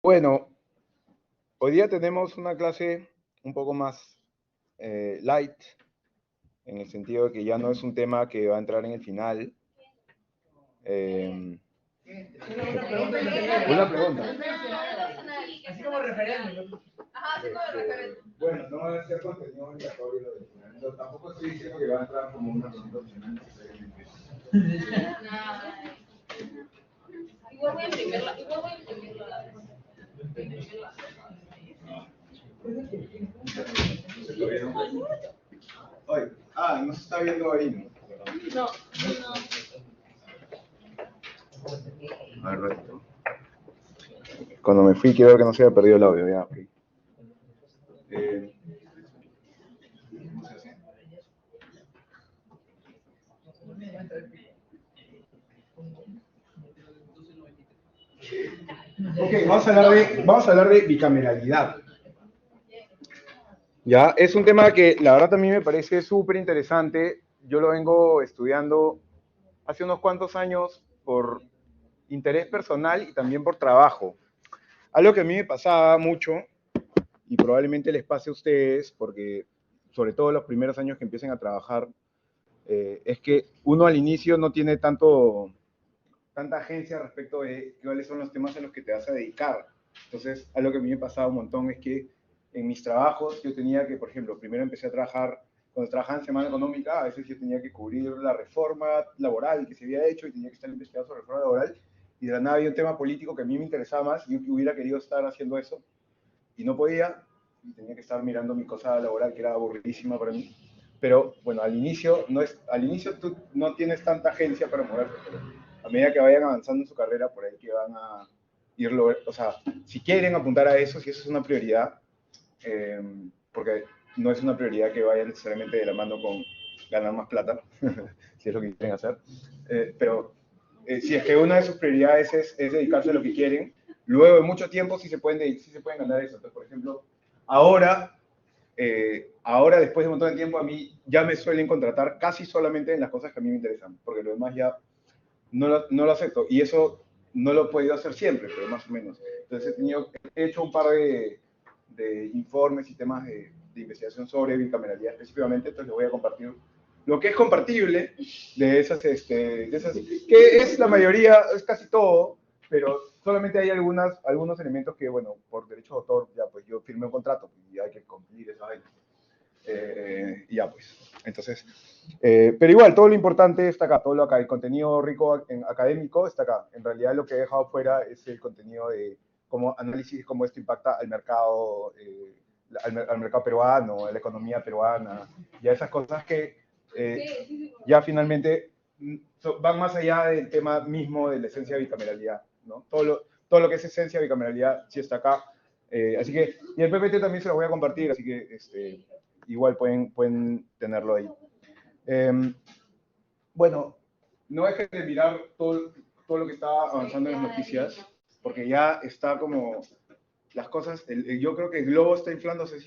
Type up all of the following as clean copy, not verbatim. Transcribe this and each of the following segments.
Bueno, hoy día tenemos una clase un poco más light, en el sentido de que ya no es un tema que va a entrar en el final. Una pregunta. Así como referéndum. Ajá, así como referéndum. Bueno, no va a ser contenido obligatorio lo del final. Pero tampoco estoy diciendo que va a entrar como una pregunta opcional necesariamente. Igual voy a imprimirla. Oye, no se está viendo ahí, ¿no? No. A ver, ratito. Cuando me fui, quiero ver que no se haya perdido el audio, ya, ok. ¿Cómo se hace? Ok, vamos a hablar de bicameralidad. Ya, es un tema que la verdad a mí me parece súper interesante. Yo lo vengo estudiando hace unos cuantos años por interés personal y también por trabajo. Algo que a mí me pasaba mucho, y probablemente les pase a ustedes, porque sobre todo los primeros años que empiecen a trabajar, es que uno al inicio no tiene tanta agencia respecto de cuáles son los temas en los que te vas a dedicar. Entonces, algo que a mí me pasaba un montón es que en mis trabajos yo tenía que, por ejemplo, primero empecé a trabajar, cuando trabajaba en Semana Económica, a veces yo tenía que cubrir la reforma laboral que se había hecho y tenía que estar investigando sobre reforma laboral, y de la nada había un tema político que a mí me interesaba más y yo hubiera querido estar haciendo eso, y no podía, y tenía que estar mirando mi cosa laboral, que era aburridísima para mí. Pero bueno, al inicio tú no tienes tanta agencia para moverte, pero a medida que vayan avanzando en su carrera, por ahí que van a irlo, o sea, si quieren apuntar a eso, si eso es una prioridad, porque no es una prioridad que vaya necesariamente de la mano con ganar más plata, si es lo que quieren hacer, pero si es que una de sus prioridades es dedicarse a lo que quieren, luego de mucho tiempo sí se pueden ganar eso. Entonces, por ejemplo, ahora, después de un montón de tiempo, a mí ya me suelen contratar casi solamente en las cosas que a mí me interesan, porque lo demás ya no lo acepto. Y eso no lo he podido hacer siempre, pero más o menos. Entonces he hecho un par de informes y temas de investigación sobre bicameralidad específicamente, entonces les voy a compartir lo que es compartible de esas, que es la mayoría, es casi todo, pero solamente hay algunos elementos que, bueno, por derecho de autor, ya pues yo firmé un contrato y hay que cumplir esa vaina. Y ya pues, entonces, pero igual, todo lo importante está acá, todo el contenido rico académico está acá. En realidad lo que he dejado fuera es el contenido de cómo análisis, cómo esto impacta al mercado, al mercado peruano, a la economía peruana, y a esas cosas que ya finalmente van más allá del tema mismo de la esencia de bicameralidad, ¿no? Todo lo que es esencia de bicameralidad sí está acá. Así que, y el PPT también se lo voy a compartir, así que igual pueden tenerlo ahí. Bueno, no dejes de mirar todo lo que está avanzando en las noticias, porque ya está como las cosas, yo creo que el globo está inflándose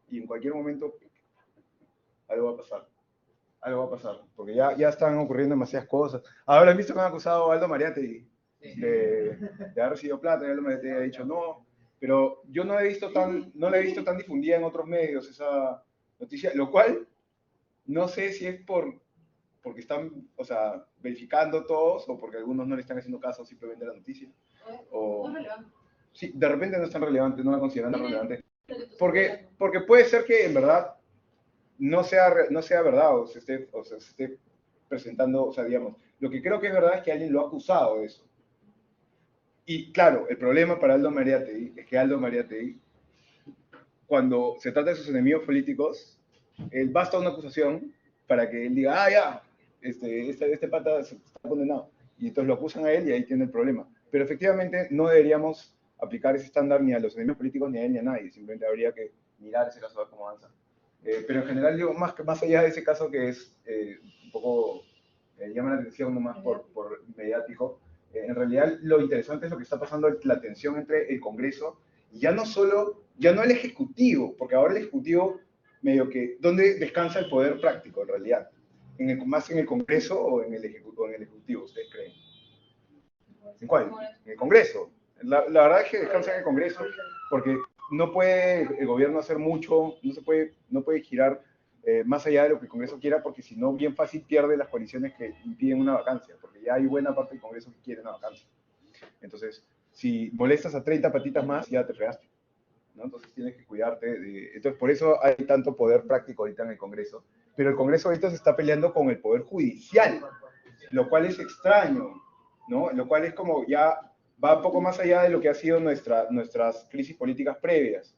y en cualquier momento algo va a pasar. Algo va a pasar, porque ya están ocurriendo demasiadas cosas. Ahora han visto que han acusado a Aldo Mariate de haber recibido plata, y Aldo Mariate ha dicho no, pero yo no la he visto tan difundida en otros medios esa noticia, lo cual no sé si es porque están, o sea, verificando todos o porque algunos no le están haciendo caso simplemente a la noticia. O, sí, de repente no es tan relevante, no la consideran tan relevante. Porque puede ser que en verdad no sea verdad o se esté presentando, o sea, digamos, lo que creo que es verdad es que alguien lo ha acusado de eso. Y claro, el problema para Aldo Mariátegui es que Aldo Mariátegui, cuando se trata de sus enemigos políticos, él basta una acusación para que él diga, ya, este pata está condenado. Y entonces lo acusan a él y ahí tiene el problema. Pero efectivamente no deberíamos aplicar ese estándar ni a los enemigos políticos, ni a él, ni a nadie. Simplemente habría que mirar ese caso a ver cómo avanza. Pero en general, digo, más allá de ese caso que es un poco, llama la atención nomás por mediático, en realidad lo interesante es lo que está pasando, la tensión entre el Congreso y ya no el Ejecutivo, porque ahora el Ejecutivo medio que, ¿dónde descansa el poder práctico en realidad? ¿Más en el Congreso o en el Ejecutivo, ustedes creen? ¿En cuál? En el Congreso. La verdad es que descansa en el Congreso, porque no puede el gobierno hacer mucho, no puede girar más allá de lo que el Congreso quiera, porque si no, bien fácil pierde las coaliciones que impiden una vacancia, porque ya hay buena parte del Congreso que quiere una vacancia. Entonces, si molestas a 30 patitas más, ya te fregaste, ¿no? Entonces tienes que cuidarte. Entonces, por eso hay tanto poder práctico ahorita en el Congreso, pero el Congreso ahorita se está peleando con el Poder Judicial, lo cual es extraño, ¿no? Lo cual es como ya va un poco más allá de lo que ha sido nuestras crisis políticas previas,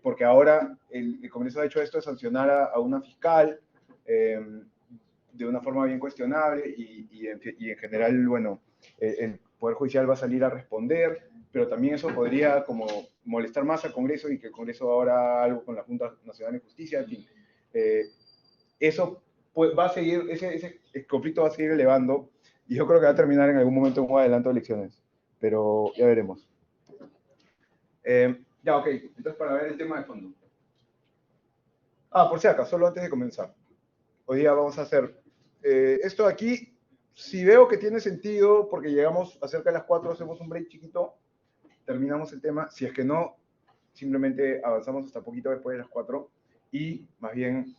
porque ahora el Congreso ha hecho esto de sancionar a una fiscal de una forma bien cuestionable y en general, bueno, el Poder Judicial va a salir a responder, pero también eso podría como molestar más al Congreso y que el Congreso ahora haga algo con la Junta Nacional de Justicia, en fin. Eso pues, va a seguir, ese conflicto va a seguir elevando y yo creo que va a terminar en algún momento un adelanto de elecciones, pero ya veremos. Ya, ok, entonces para ver el tema de fondo. Por si acaso, solo antes de comenzar. Hoy día vamos a hacer esto de aquí. Si veo que tiene sentido, porque llegamos a cerca de las 4, hacemos un break chiquito, terminamos el tema. Si es que no, simplemente avanzamos hasta poquito después de las 4 y más bien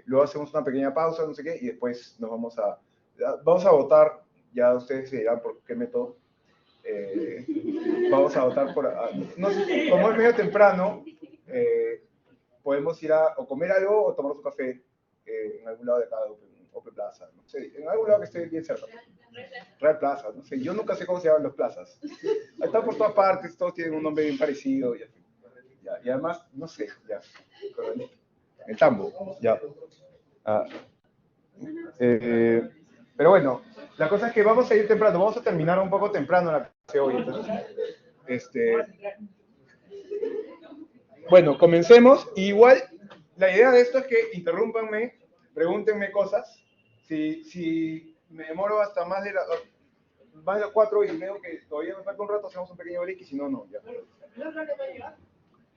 luego hacemos una pequeña pausa, no sé qué, y después nos vamos a votar. Ya ustedes se dirán por qué método. Vamos a votar por... no sé, como es medio temprano, podemos ir a o comer algo o tomar un café en algún lado de acá, Open Plaza, no sé, en algún lado que esté bien cerca. Real Plaza, no sé, yo nunca sé cómo se llaman las plazas. Están por todas partes, todos tienen un nombre bien parecido. Y además, no sé, ya. El tambo, ya. Pero bueno, la cosa es que vamos a ir temprano, vamos a terminar un poco temprano la clase hoy. Entonces, bueno, comencemos. Igual, la idea de esto es que interrúmpanme, pregúntenme cosas. Si me demoro hasta más de las 4 y veo que todavía me falta un rato, hacemos un pequeño break y si no, no. Ya.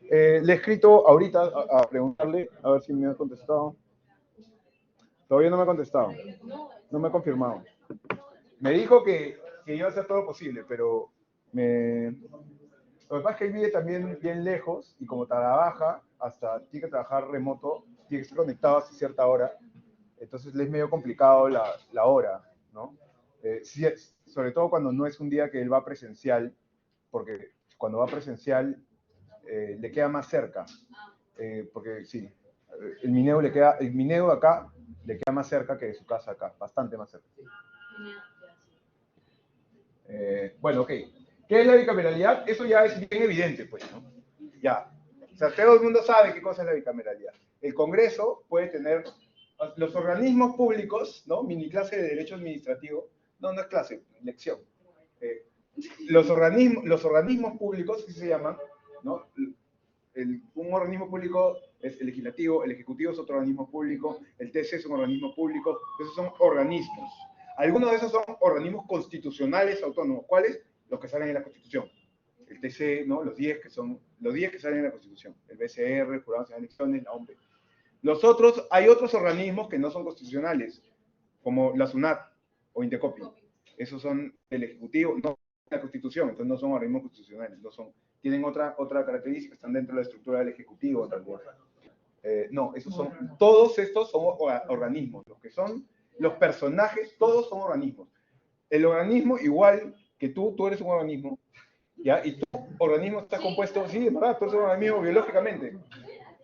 Le he escrito ahorita a preguntarle, a ver si me ha contestado. Todavía no me ha contestado. No me ha confirmado. Me dijo que iba a hacer todo lo posible, pero lo que pasa es que él vive también bien lejos y como trabaja, hasta tiene que trabajar remoto, tiene que estar conectado a cierta hora, entonces le es medio complicado la hora, ¿no? Sí, sobre todo cuando no es un día que él va presencial, porque cuando va presencial le queda más cerca, porque sí, el Mineo acá le queda más cerca que de su casa acá, bastante más cerca. Bueno, ok. ¿Qué es la bicameralidad? Eso ya es bien evidente, pues, ¿no? Ya. O sea, todo el mundo sabe qué cosa es la bicameralidad. El Congreso puede tener los organismos públicos, ¿no? Mini clase de derecho administrativo. No, no es clase, lección. Los organismos públicos, así se llaman, ¿no? Un organismo público es el legislativo, el ejecutivo es otro organismo público, el TC es un organismo público, esos son organismos. Algunos de esos son organismos constitucionales autónomos. ¿Cuáles? Los que salen en la Constitución. El TC, ¿no? Los 10 que salen en la Constitución. El BCR, el Jurado Nacional de Elecciones, la OMP. Hay otros organismos que no son constitucionales, como la SUNAT o Indecopi. Esos son el Ejecutivo, no la Constitución, entonces no son organismos constitucionales, tienen otra característica, están dentro de la estructura del Ejecutivo, tal vez. No, todos estos son organismos, los que son los personajes, todos son organismos. El organismo, igual que tú eres un organismo, ¿ya? Y tu organismo está compuesto, sí, de verdad, tú eres un organismo biológicamente.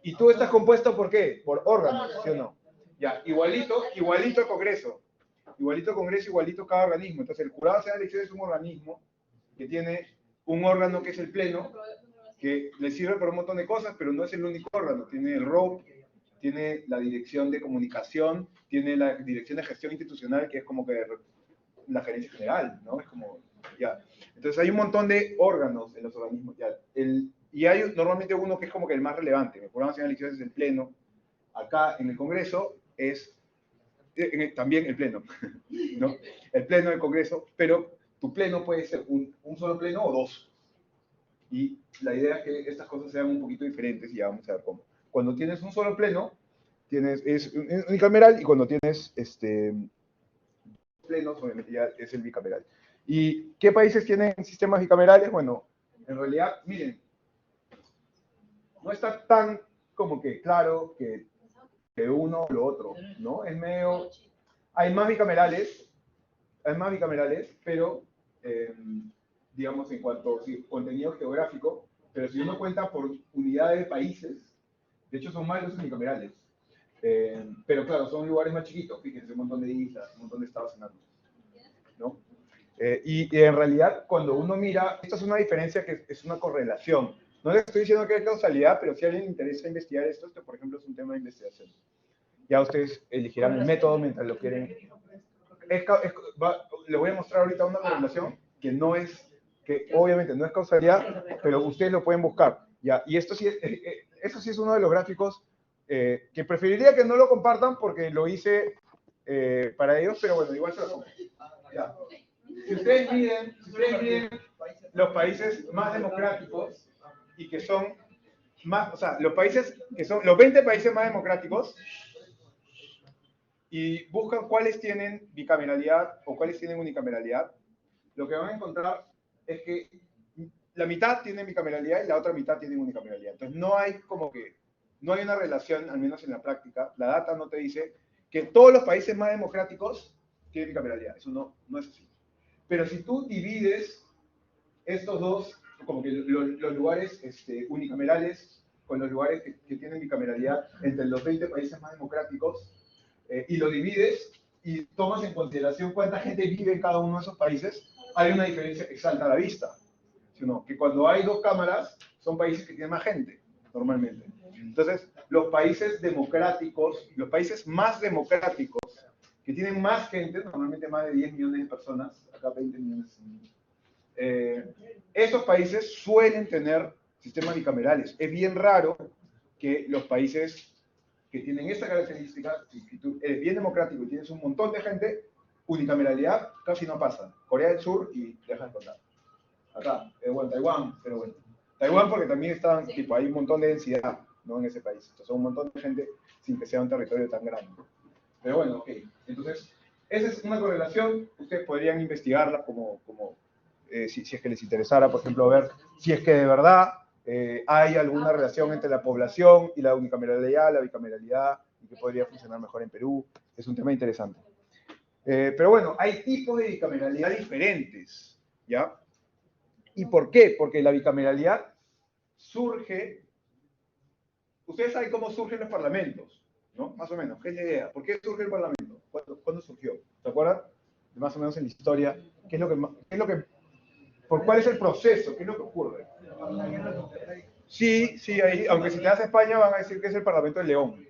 ¿Y tú estás compuesto por qué? Por órganos, ¿sí o no? Ya, igualito al Congreso. Igualito al Congreso, igualito cada organismo. Entonces, el Jurado Nacional de Elecciones es un organismo que tiene un órgano que es el Pleno, que le sirve para un montón de cosas, pero no es el único órgano. Tiene el ROP, tiene la Dirección de Comunicación, tiene la Dirección de Gestión Institucional, que es como que la gerencia general, ¿no? Es como, ya. Entonces hay un montón de órganos en los organismos, ya. Y hay normalmente uno que es como que el más relevante. El Jurado Nacional de Elecciones es el Pleno. Acá en el Congreso es también el Pleno, ¿no? El Pleno del Congreso, pero tu Pleno puede ser un solo Pleno o dos. Y la idea es que estas cosas sean un poquito diferentes y ya vamos a ver cómo. Cuando tienes un solo Pleno, es unicameral, y cuando tienes plenos, obviamente ya es el bicameral. ¿Y qué países tienen sistemas bicamerales? Bueno, en realidad, miren, no está tan como que claro que uno o lo otro, ¿no? Es medio... Hay más bicamerales, pero, digamos, en cuanto a contenido geográfico, pero si uno cuenta por unidades de países, de hecho son más los unicamerales. Pero claro, son lugares más chiquitos, fíjense, un montón de islas, un montón de estados enanos, ¿no? Y en realidad, cuando uno mira, esto es una diferencia que es una correlación. No les estoy diciendo que es causalidad, pero si a alguien le interesa investigar esto, por ejemplo, es un tema de investigación. Ya ustedes elegirán el método mientras lo quieren. Les voy a mostrar ahorita una correlación que no es, que obviamente no es causalidad, pero ustedes lo pueden buscar. ¿Ya? Y esto sí es uno de los gráficos que preferiría que no lo compartan porque lo hice para ellos, pero bueno, igual se lo pongo. Ya. Si ustedes miden los países más democráticos y que son más, o sea, los países que son los 20 países más democráticos y buscan cuáles tienen bicameralidad o cuáles tienen unicameralidad, lo que van a encontrar es que la mitad tiene bicameralidad y la otra mitad tiene unicameralidad. Entonces no hay no hay una relación, al menos en la práctica, la data no te dice que todos los países más democráticos tienen bicameralidad. Eso no es así. Pero si tú divides estos dos, como que los lugares unicamerales con los lugares que tienen bicameralidad entre los 20 países más democráticos, y lo divides y tomas en consideración cuánta gente vive en cada uno de esos países, hay una diferencia que salta a la vista. Sino que cuando hay dos cámaras, son países que tienen más gente, normalmente. Entonces, los países democráticos, los países más democráticos, que tienen más gente, normalmente más de 10 millones de personas, acá 20 millones, esos países suelen tener sistemas bicamerales. Es bien raro que los países que tienen esta característica, si tú eres bien democrático y tienes un montón de gente, unicameralidad casi no pasa. Corea del Sur y deja de contar. Acá, bueno, Taiwán, pero bueno. Taiwán porque también están, tipo, hay un montón de densidad, ¿no? En ese país. Entonces, un montón de gente sin que sea un territorio tan grande. Pero bueno, ok. Entonces, esa es una correlación. Ustedes podrían investigarla si es que les interesara, por ejemplo, ver si es que de verdad hay alguna relación entre la población y la unicameralidad, la bicameralidad, y que podría funcionar mejor en Perú. Es un tema interesante. Pero bueno, hay tipos de bicameralidad diferentes, ¿ya? ¿Y por qué? Porque la bicameralidad surge... Ustedes saben cómo surgen los parlamentos, ¿no? Más o menos, ¿qué es la idea? ¿Por qué surge el parlamento? ¿Cuándo surgió? ¿Se acuerdan? Más o menos en la historia. ¿Cuál es el proceso? ¿Qué es lo que ocurre? Sí, ahí, aunque si te das a España van a decir que es el Parlamento de León,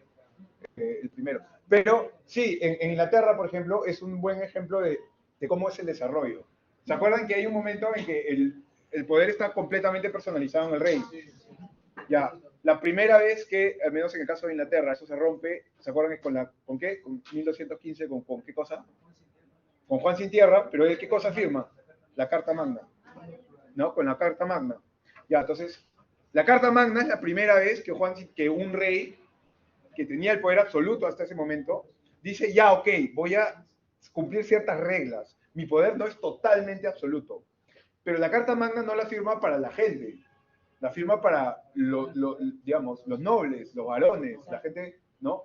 el primero. Pero sí, en Inglaterra, por ejemplo, es un buen ejemplo de cómo es el desarrollo. ¿Se acuerdan que hay un momento en que el poder está completamente personalizado en el rey? Ya, la primera vez que, al menos en el caso de Inglaterra, eso se rompe, ¿se acuerdan? ¿Con qué? Con 1215, ¿con qué cosa? Con Juan Sin Tierra, pero ¿qué cosa firma? La Carta Magna, ¿no? Con la Carta Magna. Ya, entonces, la Carta Magna es la primera vez que un rey que tenía el poder absoluto hasta ese momento, dice, ya, ok, voy a cumplir ciertas reglas. Mi poder no es totalmente absoluto. Pero la Carta Magna no la firma para la gente, la firma para, digamos, los nobles, los varones, la gente, ¿no?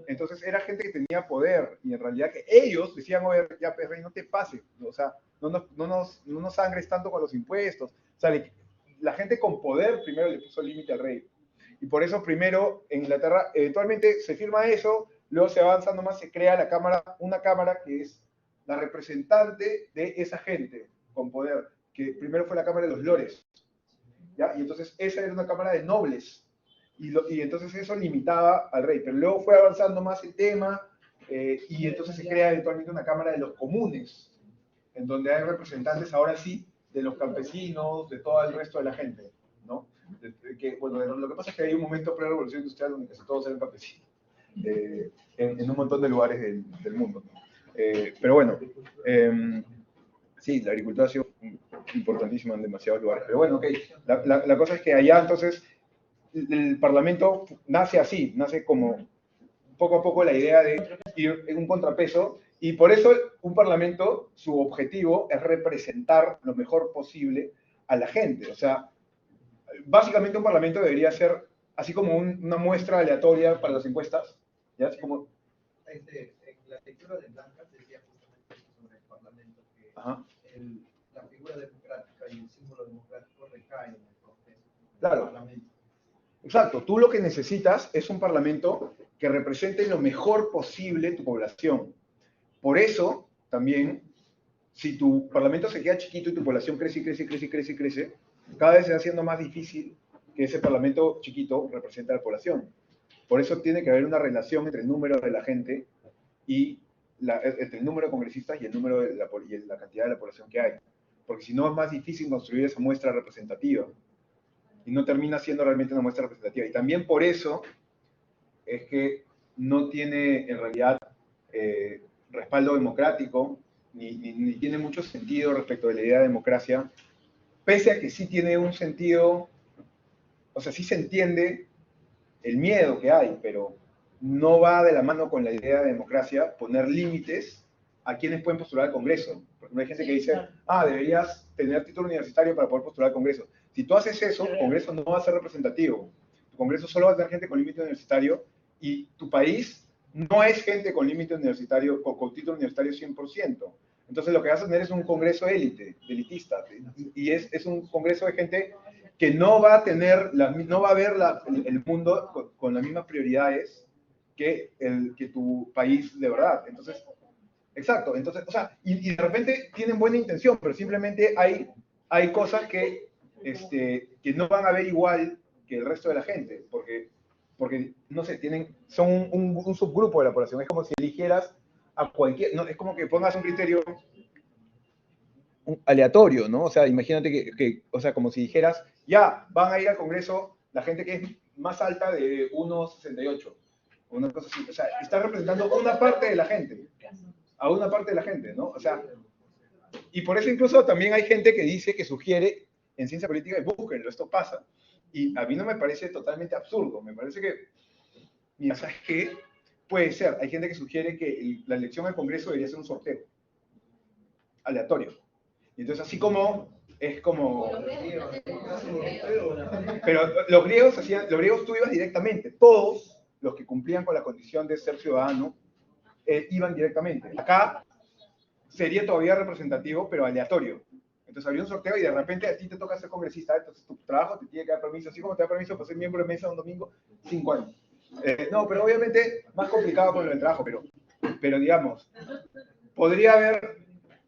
Entonces era gente que tenía poder y en realidad que ellos decían, oye, ya, rey, no te pases, o sea, no nos sangres tanto con los impuestos. O sea, la gente con poder primero le puso límite al rey. Y por eso primero en Inglaterra eventualmente se firma eso, luego se avanza nomás, se crea una cámara que es la representante de esa gente con poder, que primero fue la Cámara de los Lores, ¿ya? Y entonces esa era una cámara de nobles, y entonces eso limitaba al rey, pero luego fue avanzando más el tema, y entonces se crea eventualmente una Cámara de los Comunes, en donde hay representantes ahora sí de los campesinos, de todo el resto de la gente, ¿no? Bueno, lo que pasa es que hay un momento pre-revolución industrial donde casi todos eran campesinos, en un montón de lugares del mundo, ¿no? Pero bueno, sí, la agricultura ha sido importantísima en demasiados lugares. Pero bueno, ok, la cosa es que allá entonces el Parlamento nace así, nace como poco a poco la idea de ir en un contrapeso Y por eso un parlamento, su objetivo es representar lo mejor posible a la gente. O sea, básicamente un parlamento debería ser así como una muestra aleatoria para las encuestas, ¿ya? Así como... En la lectura de Blancas decía justamente eso sobre el Parlamento, que Ajá. la figura democrática y el símbolo democrático recaen en el Congreso, en Claro. el Parlamento. Exacto, tú lo que necesitas es un parlamento que represente lo mejor posible tu población. Por eso, también, si tu parlamento se queda chiquito y tu población crece y crece y crece y crece y crece, cada vez se va haciendo más difícil que ese parlamento chiquito represente a la población. Por eso tiene que haber una relación entre el número de la gente y entre el número de congresistas y el número de y la cantidad de la población que hay. Porque si no es más difícil construir esa muestra representativa y no termina siendo realmente una muestra representativa. Y también por eso es que no tiene en realidad respaldo democrático, ni tiene mucho sentido respecto de la idea de democracia, pese a que sí tiene un sentido, o sea, sí se entiende el miedo que hay, pero no va de la mano con la idea de democracia poner límites a quienes pueden postular al Congreso. Porque hay gente que dice, deberías tener título universitario para poder postular al Congreso. Si tú haces eso, el Congreso no va a ser representativo. Tu Congreso solo va a tener gente con límite universitario y tu país no es gente con límite universitario, con título universitario 100%. Entonces lo que vas a tener es un Congreso élite, elitista, y es un Congreso de gente que no va a tener, no va a ver el mundo con las mismas prioridades que tu país de verdad. Entonces, exacto, entonces, o sea, y de repente tienen buena intención, pero simplemente hay cosas que no van a ver igual que el resto de la gente, porque no sé, son un subgrupo de la población. Es como si eligieras a cualquier, no, es como que pongas un criterio aleatorio, ¿no? O sea, imagínate o sea, como si dijeras, ya, van a ir al Congreso la gente que es más alta de 1,68, una cosa así. O sea, está representando a una parte de la gente, ¿no? O sea, y por eso incluso también hay gente que dice, que sugiere en ciencia política, búsquenlo, esto pasa. Y a mí no me parece totalmente absurdo, me parece que, mira, ¿sabes qué? Puede ser, hay gente que sugiere que la elección al Congreso debería ser un sorteo aleatorio. Y entonces así como, es como... Pero los griegos tú ibas directamente, todos los que cumplían con la condición de ser ciudadano, iban directamente. Acá sería todavía representativo, pero aleatorio. Entonces habría un sorteo y de repente a ti te toca ser congresista, entonces tu trabajo te tiene que dar permiso, así como te da permiso para ser miembro de mesa un domingo, 5 años. No, pero obviamente más complicado con el trabajo, pero digamos, podría haber,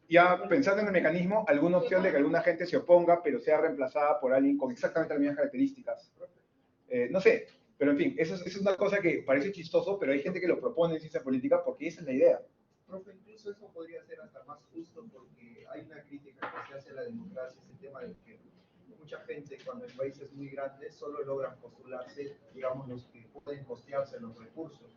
ya pensando en el mecanismo, alguna opción de que alguna gente se oponga, pero sea reemplazada por alguien con exactamente las mismas características. No sé, pero en fin, eso es una cosa que parece chistoso, pero hay gente que lo propone en ciencia política porque esa es la idea. Profe, incluso eso podría ser hasta más justo porque hay una crítica que se hace a la democracia, es el tema de que mucha gente cuando el país es muy grande solo logran postularse, digamos, los que pueden costearse los recursos.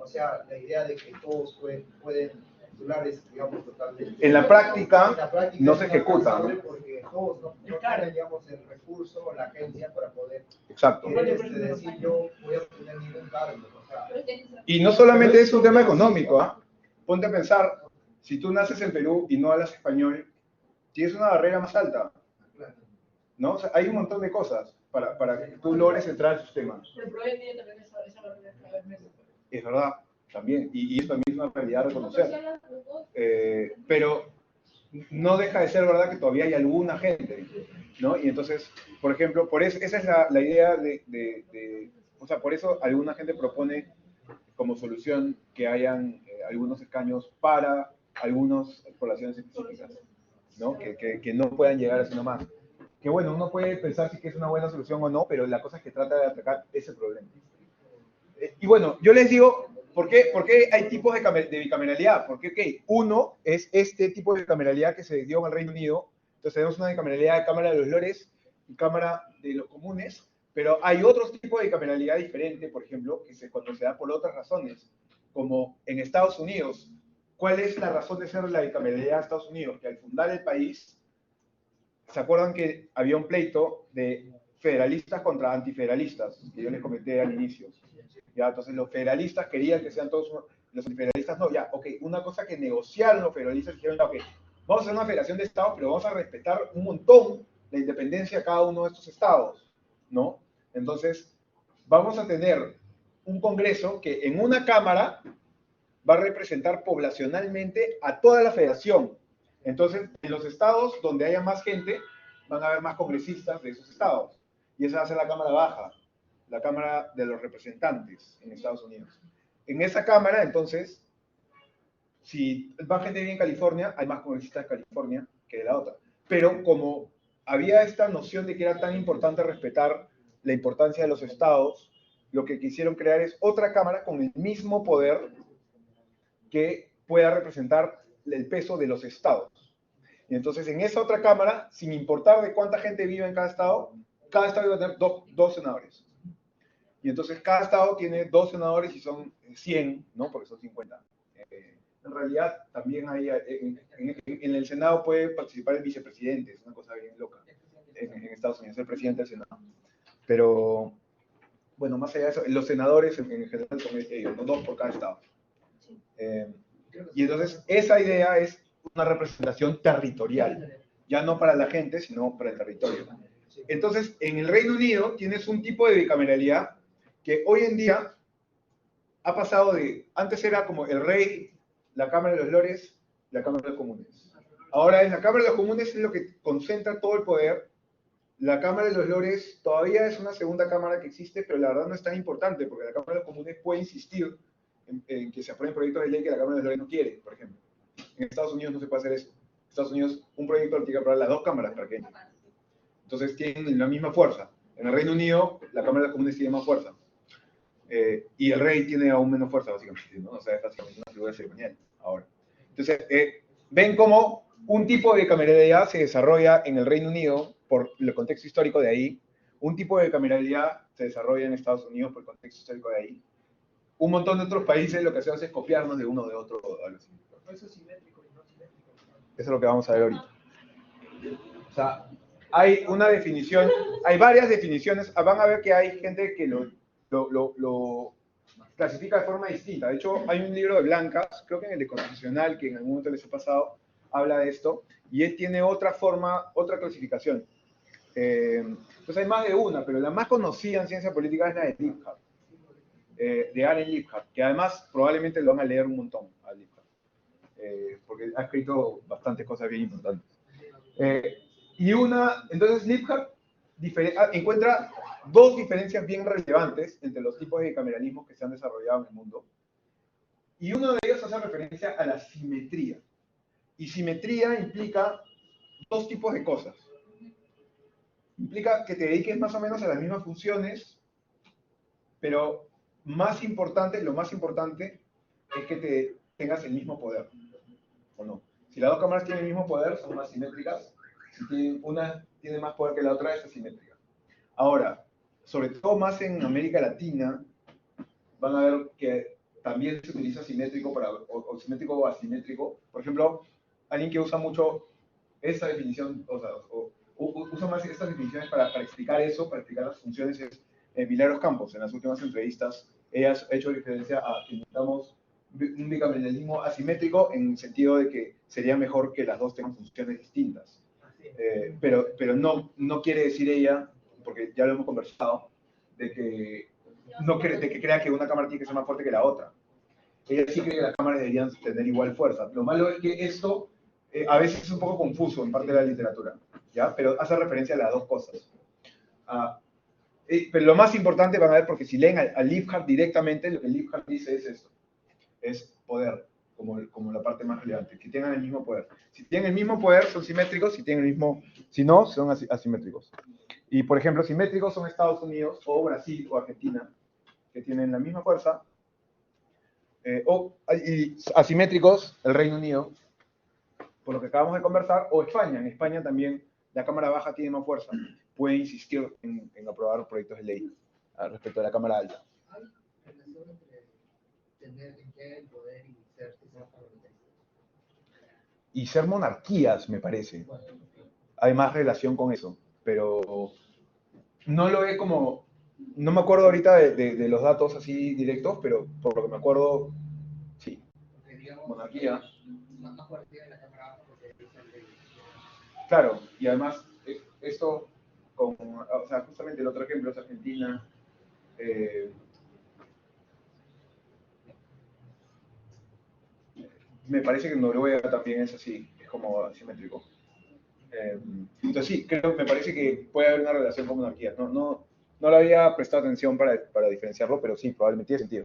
O sea, la idea de que todos pueden postular es, digamos, totalmente... En la práctica no se ejecuta, ¿no? Porque todos no tienen, digamos, el recurso o la agencia para poder... Exacto. decir, yo voy a obtener ningún cargo. O sea, y no solamente es un tema económico, ¿ah? Ponte a pensar, si tú naces en Perú y no hablas español, tienes una barrera más alta, ¿no? O sea, hay un montón de cosas para que tú logres entrar al sistema. Pero hoy en día también esa barrera cada vez menos. Es verdad, también, y eso también es una realidad a reconocer. Pero no deja de ser verdad que todavía hay alguna gente, ¿no? Y entonces, por ejemplo, esa es la idea o sea, por eso alguna gente propone como solución que hayan algunos escaños para algunas poblaciones específicas, ¿no? Que no puedan llegar así nomás. Que bueno, uno puede pensar si es una buena solución o no, pero la cosa es que trata de atacar ese problema. Y bueno, yo les digo, ¿por qué hay tipos de bicameralidad? Porque, ok, uno es este tipo de bicameralidad que se dio en el Reino Unido. Entonces tenemos una bicameralidad de Cámara de los Lores y Cámara de los Comunes, pero hay otros tipos de bicameralidad diferente, por ejemplo, cuando se da por otras razones, como en Estados Unidos. ¿Cuál es la razón de ser la bicameralidad de Estados Unidos? Que al fundar el país, ¿se acuerdan que había un pleito de federalistas contra antifederalistas? Que yo les comenté al inicio. ¿Ya? Entonces los federalistas querían que sean todos los antifederalistas no, ya, ok, una cosa que negociaron los federalistas, dijeron, ya, ok, vamos a hacer una federación de estados, pero vamos a respetar un montón la independencia de cada uno de estos estados, ¿no? Entonces, vamos a tener un Congreso que en una Cámara va a representar poblacionalmente a toda la federación. Entonces, en los estados donde haya más gente, van a haber más congresistas de esos estados. Y esa va a ser la Cámara Baja, la Cámara de los Representantes en Estados Unidos. En esa Cámara, entonces, si va gente bien en California, hay más congresistas de California que de la otra. Pero como había esta noción de que era tan importante respetar la importancia de los estados, lo que quisieron crear es otra Cámara con el mismo poder que pueda representar el peso de los estados. Y entonces en esa otra Cámara, sin importar de cuánta gente vive en cada estado iba a tener dos senadores. Y entonces cada estado tiene 2 senadores y son 100, ¿no? Porque son 50. En realidad también hay, en el Senado puede participar el vicepresidente, es una cosa bien loca en Estados Unidos, el presidente del Senado. Pero, bueno, más allá de eso, los senadores en general son ellos, ¿no? 2 por cada estado. Y entonces esa idea es una representación territorial, ya no para la gente, sino para el territorio. Entonces, en el Reino Unido tienes un tipo de bicameralidad que hoy en día ha pasado de, antes era como el rey, la Cámara de los Lores, la Cámara de los Comunes. Ahora es la Cámara de los Comunes es lo que concentra todo el poder. La Cámara de los Lores todavía es una segunda cámara que existe, pero la verdad no es tan importante, porque la Cámara de los Comunes puede insistir en que se aprueben proyectos de ley que la Cámara de los Lores no quiere, por ejemplo. En Estados Unidos no se puede hacer eso. En Estados Unidos un proyecto lo tiene que aprobar las 2 cámaras para que entre. Entonces tienen la misma fuerza. En el Reino Unido, la Cámara de los Comunes tiene más fuerza. Y el rey tiene aún menos fuerza, básicamente, ¿no? O sea, es básicamente una figura ceremonial ahora. Entonces, ven cómo un tipo de bicameralidad se desarrolla en el Reino Unido por el contexto histórico de ahí, un tipo de bicameralidad se desarrolla en Estados Unidos por el contexto histórico de ahí. Un montón de otros países lo que hacen es copiarnos de uno o de otro. Eso es simétrico y no simétrico. Eso es lo que vamos a ver ahorita. O sea, hay una definición, hay varias definiciones. Van a ver que hay gente que lo clasifica de forma distinta. De hecho, hay un libro de Blancas, creo que en el de Constitucional, que en algún momento les he pasado, habla de esto, y él tiene otra forma, otra clasificación. Entonces hay más de una, pero la más conocida en ciencia política es la de Liebhardt, de Allen Liebhardt, que además probablemente lo van a leer un montón a Liebhardt, porque ha escrito bastantes cosas bien importantes. Entonces Liebhardt encuentra 2 diferencias bien relevantes entre los tipos de bicameralismo que se han desarrollado en el mundo. Y uno de ellos hace referencia a la simetría. Y simetría implica 2 tipos de cosas. Implica que te dediques más o menos a las mismas funciones, pero lo más importante es que tengas el mismo poder, ¿o no? Si las 2 cámaras tienen el mismo poder, son más simétricas. Si una tiene más poder que la otra, es asimétrica. Ahora, sobre todo más en América Latina, van a ver que también se utiliza simétrico o simétrico o asimétrico. Por ejemplo, alguien que usa mucho esa definición, usa más estas definiciones para explicar eso, para explicar las funciones, es Milagros Campos. En las últimas entrevistas, ella ha hecho referencia a que necesitamos un bicameralismo asimétrico en el sentido de que sería mejor que las 2 tengan funciones distintas. Pero no quiere decir ella, porque ya lo hemos conversado, de que crea que una cámara tiene que ser más fuerte que la otra. Ella sí cree que las cámaras deberían tener igual fuerza. Lo malo es que esto a veces es un poco confuso en parte de la literatura, ¿ya? Pero hace referencia a las 2 cosas. Pero lo más importante van a ver, porque si leen a Liebhardt directamente, lo que Liebhardt dice es esto, es poder, como la parte más relevante, que tengan el mismo poder. Si tienen el mismo poder, son simétricos, si no, son asimétricos. Y, por ejemplo, simétricos son Estados Unidos, o Brasil, o Argentina, que tienen la misma fuerza, y asimétricos, el Reino Unido, por lo que acabamos de conversar, o España. En España también la Cámara Baja tiene más fuerza, puede insistir en aprobar proyectos de ley respecto a la Cámara Alta. ¿Hay relación entre tener el poder y ser Y ser monarquías, me parece. Hay más relación con eso, pero no lo ve como... No me acuerdo ahorita de los datos así directos, pero por lo que me acuerdo, sí. monarquía. más partido en la Cámara Baja porque es el rey. Claro, y además esto, o sea, justamente el otro ejemplo es Argentina. Me parece que en Noruega también es así, es como asimétrico. Entonces sí, me parece que puede haber una relación con monarquía. No le había prestado atención para diferenciarlo, pero sí, probablemente tiene sentido.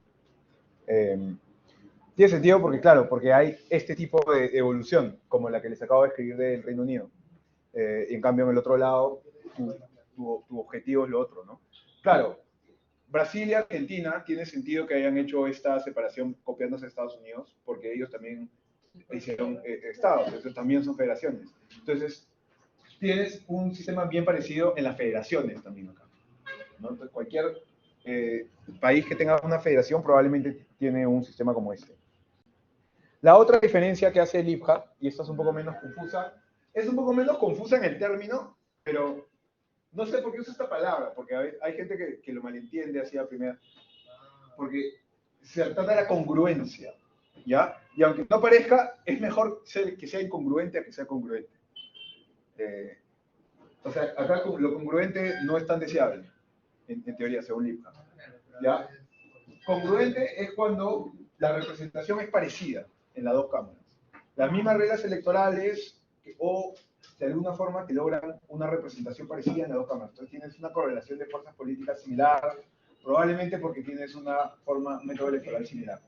Tiene sentido porque, claro, porque hay este tipo de evolución, como la que les acabo de escribir del Reino Unido. Y en cambio, en el otro lado, tu objetivo es lo otro, ¿no? Claro, Brasil y Argentina tiene sentido que hayan hecho esta separación copiándose de Estados Unidos, porque ellos también hicieron estados, entonces también son federaciones. Entonces, tienes un sistema bien parecido en las federaciones también acá, ¿no? Entonces, cualquier país que tenga una federación probablemente tiene un sistema como este. La otra diferencia que hace Liphat, y esta es un poco menos confusa, es un poco menos confusa en el término, pero no sé por qué uso esta palabra, porque hay gente que lo malentiende así a primera, porque se trata de la congruencia, ¿ya? Y aunque no parezca, es mejor que sea incongruente a que sea congruente. O sea, acá lo congruente no es tan deseable, en teoría, según Liphat, ¿ya? Congruente es cuando la representación es parecida en las dos cámaras. Las mismas reglas electorales o de alguna forma que logran una representación parecida en las dos cámaras. Entonces tienes una correlación de fuerzas políticas similar, probablemente porque tienes un método electoral similar.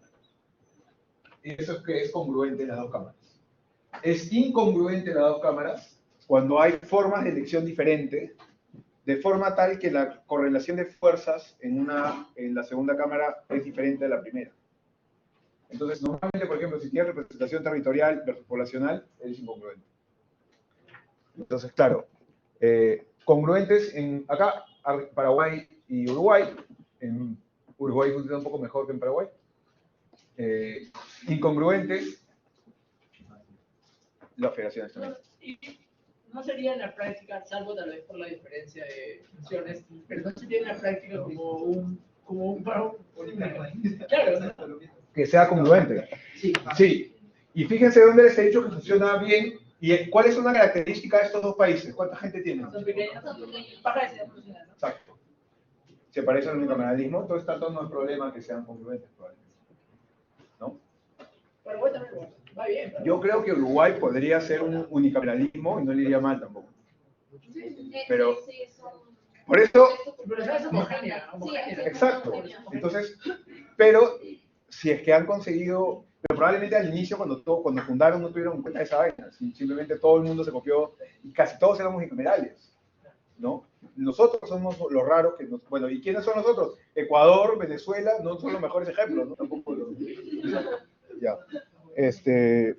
Y eso es que es congruente en las dos cámaras. Es incongruente en las dos cámaras cuando hay formas de elección diferentes, de forma tal que la correlación de fuerzas en la segunda cámara es diferente de la primera. Entonces, normalmente, por ejemplo, si tienes representación territorial versus poblacional, es incongruente. Entonces, claro, congruentes acá, Paraguay y Uruguay. En Uruguay funciona un poco mejor que en Paraguay. Incongruentes, las federaciones también. Y no sería en la práctica, salvo tal vez por la diferencia de funciones, pero no sería en la práctica como un paro. Claro, ¿no? Que sea congruente. Sí. Sí. Y fíjense dónde les he dicho que funciona bien y cuál es una característica de estos dos países. ¿Cuánta gente tienen? Son pequeños, baja de funcionar, ¿no? Exacto. Se parece al unicameralismo, entonces tanto no es problema que sean congruentes, probablemente. ¿No? Pero bueno, va bien. Yo creo que Uruguay podría ser un unicameralismo y no le iría mal tampoco. Pero, por eso, Pero es homogénea. exacto. Entonces, pero si es que han conseguido, pero probablemente al inicio cuando fundaron no tuvieron en cuenta esa vaina, simplemente todo el mundo se copió y casi todos éramos unicamerales, ¿no? Nosotros somos los raros que bueno, ¿y quiénes son nosotros? Ecuador, Venezuela, no son los mejores ejemplos, ¿no? Tampoco ya.